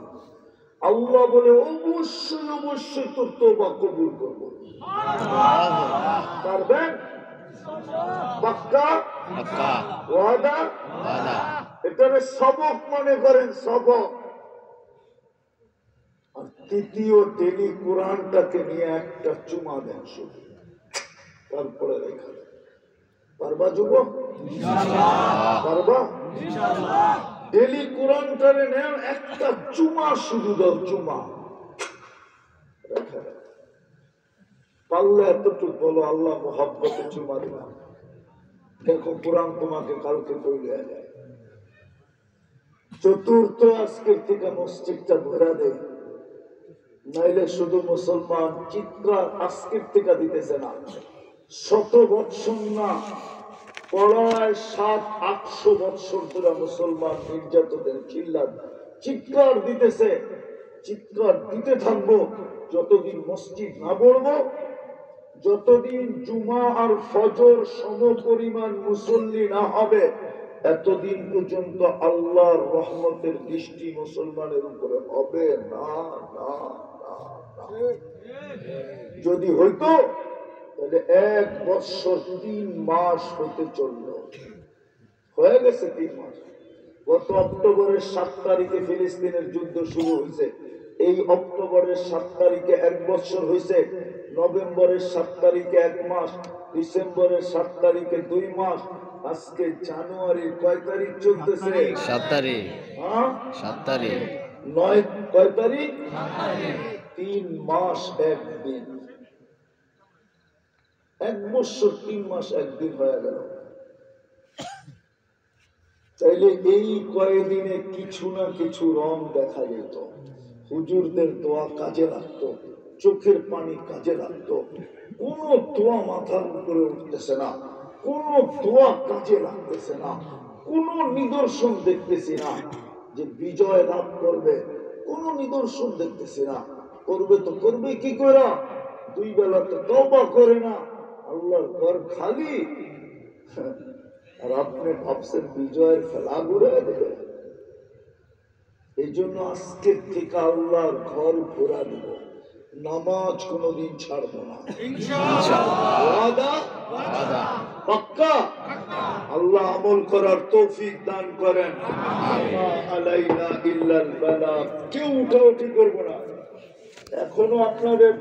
আল্লাহ বলে অবশ্যই অবশ্যই তোর তওবা কবুল করবো। পারবেন? পাক্কা ওয়াদা? এটারে সবক মনে করেন, সবক। আর তৃতীয় ডেলি কোরআনটাকে নিয়ে একটা চুমা দেন শুধু, তারপরে রেখা দেন। পারবা যুবক? পারবা? ডেলি কোরআনটারে নেন, একটা চুমা শুধু দাও, চুমা রেখা দেন। পারলে এতটুকু বলো, আল্লাহ মোহাব্বতে চুমা দিলাম, দেখো কোরআন তোমাকে কালকে কইলে যায়। চতুর্থ, আজকের থেকে মসজিদটা ভরা দেয়, নাইলে শুধু মুসলমান চিৎকার আজকের থেকে দিতেছে না, 100 বৎসর না, পড়ায় 700-800 বৎসর ধরে মুসলমান নির্যাতনের চিৎকার দিতেছে। চিৎকার দিতে থাকবো যতদিন মসজিদ না পড়বো, যতদিন জুমা আর ফজর সমপরিমাণ মুসল্লি না হবে, এতদিন পর্যন্ত আল্লাহর রহমতের দৃষ্টি মুসলমানের উপরে হবে না। যদি হইতো তাহলে 1 বৎসর 3 মাস হতে চলল, হয়ে গেছে 3 মাস। গত অক্টোবরের 7 তারিখে ফিলিস্তিনের যুদ্ধ শুরু হয়েছে, এই অক্টোবরের 7 তারিখে 1 বৎসর হয়েছে, নভেম্বরের 7 তারিখে 1 মাস, ডিসেম্বরের 7 তারিখে 2 মাস, আজকে জানুয়ারির কয় তারিখ চলতেছে? 7 তারিখ। হ্যাঁ 7 তারিখ। 9 কয় তারিখ? 3 মাস 1 দিন, 1 বছর 3 মাস 1 দিন হয়ে গেল। তাইলে এই কয়েকদিনে কিছু না কিছু রং দেখা যেত। হুজুরদের দোয়া কাজে লাগতো, চোখের পানি কাজে লাগতো। কোন দোয়া মাথার উপরে উঠতেছে না, কোন দোয়া কাজে লাগতেছে না, কোন নিদর্শন দেখতেছি না যে বিজয় লাভ করবে, কোন নিদর্শন দেখতেছি না। করবে তো করবে কি করে? 2 বেলা তো তওবা করে না, আল্লাহর ঘর খালি, আর আপনি ভাবছেন বিজয়ের খেলা ঘুরে দেবে। এই জন্য আজকের থেকে আল্লাহর ঘর ঘোরা দিব, নামাজ কোনদিন ছাড়বো না, ইনশাআল্লাহ। পাক্কা? আল্লাহ আমল করার তৌফিক দান করেন। আলাইনা ইল্লাল বালাগ। কেউ উঠাউঠি করবো না। এখনো আপনাদের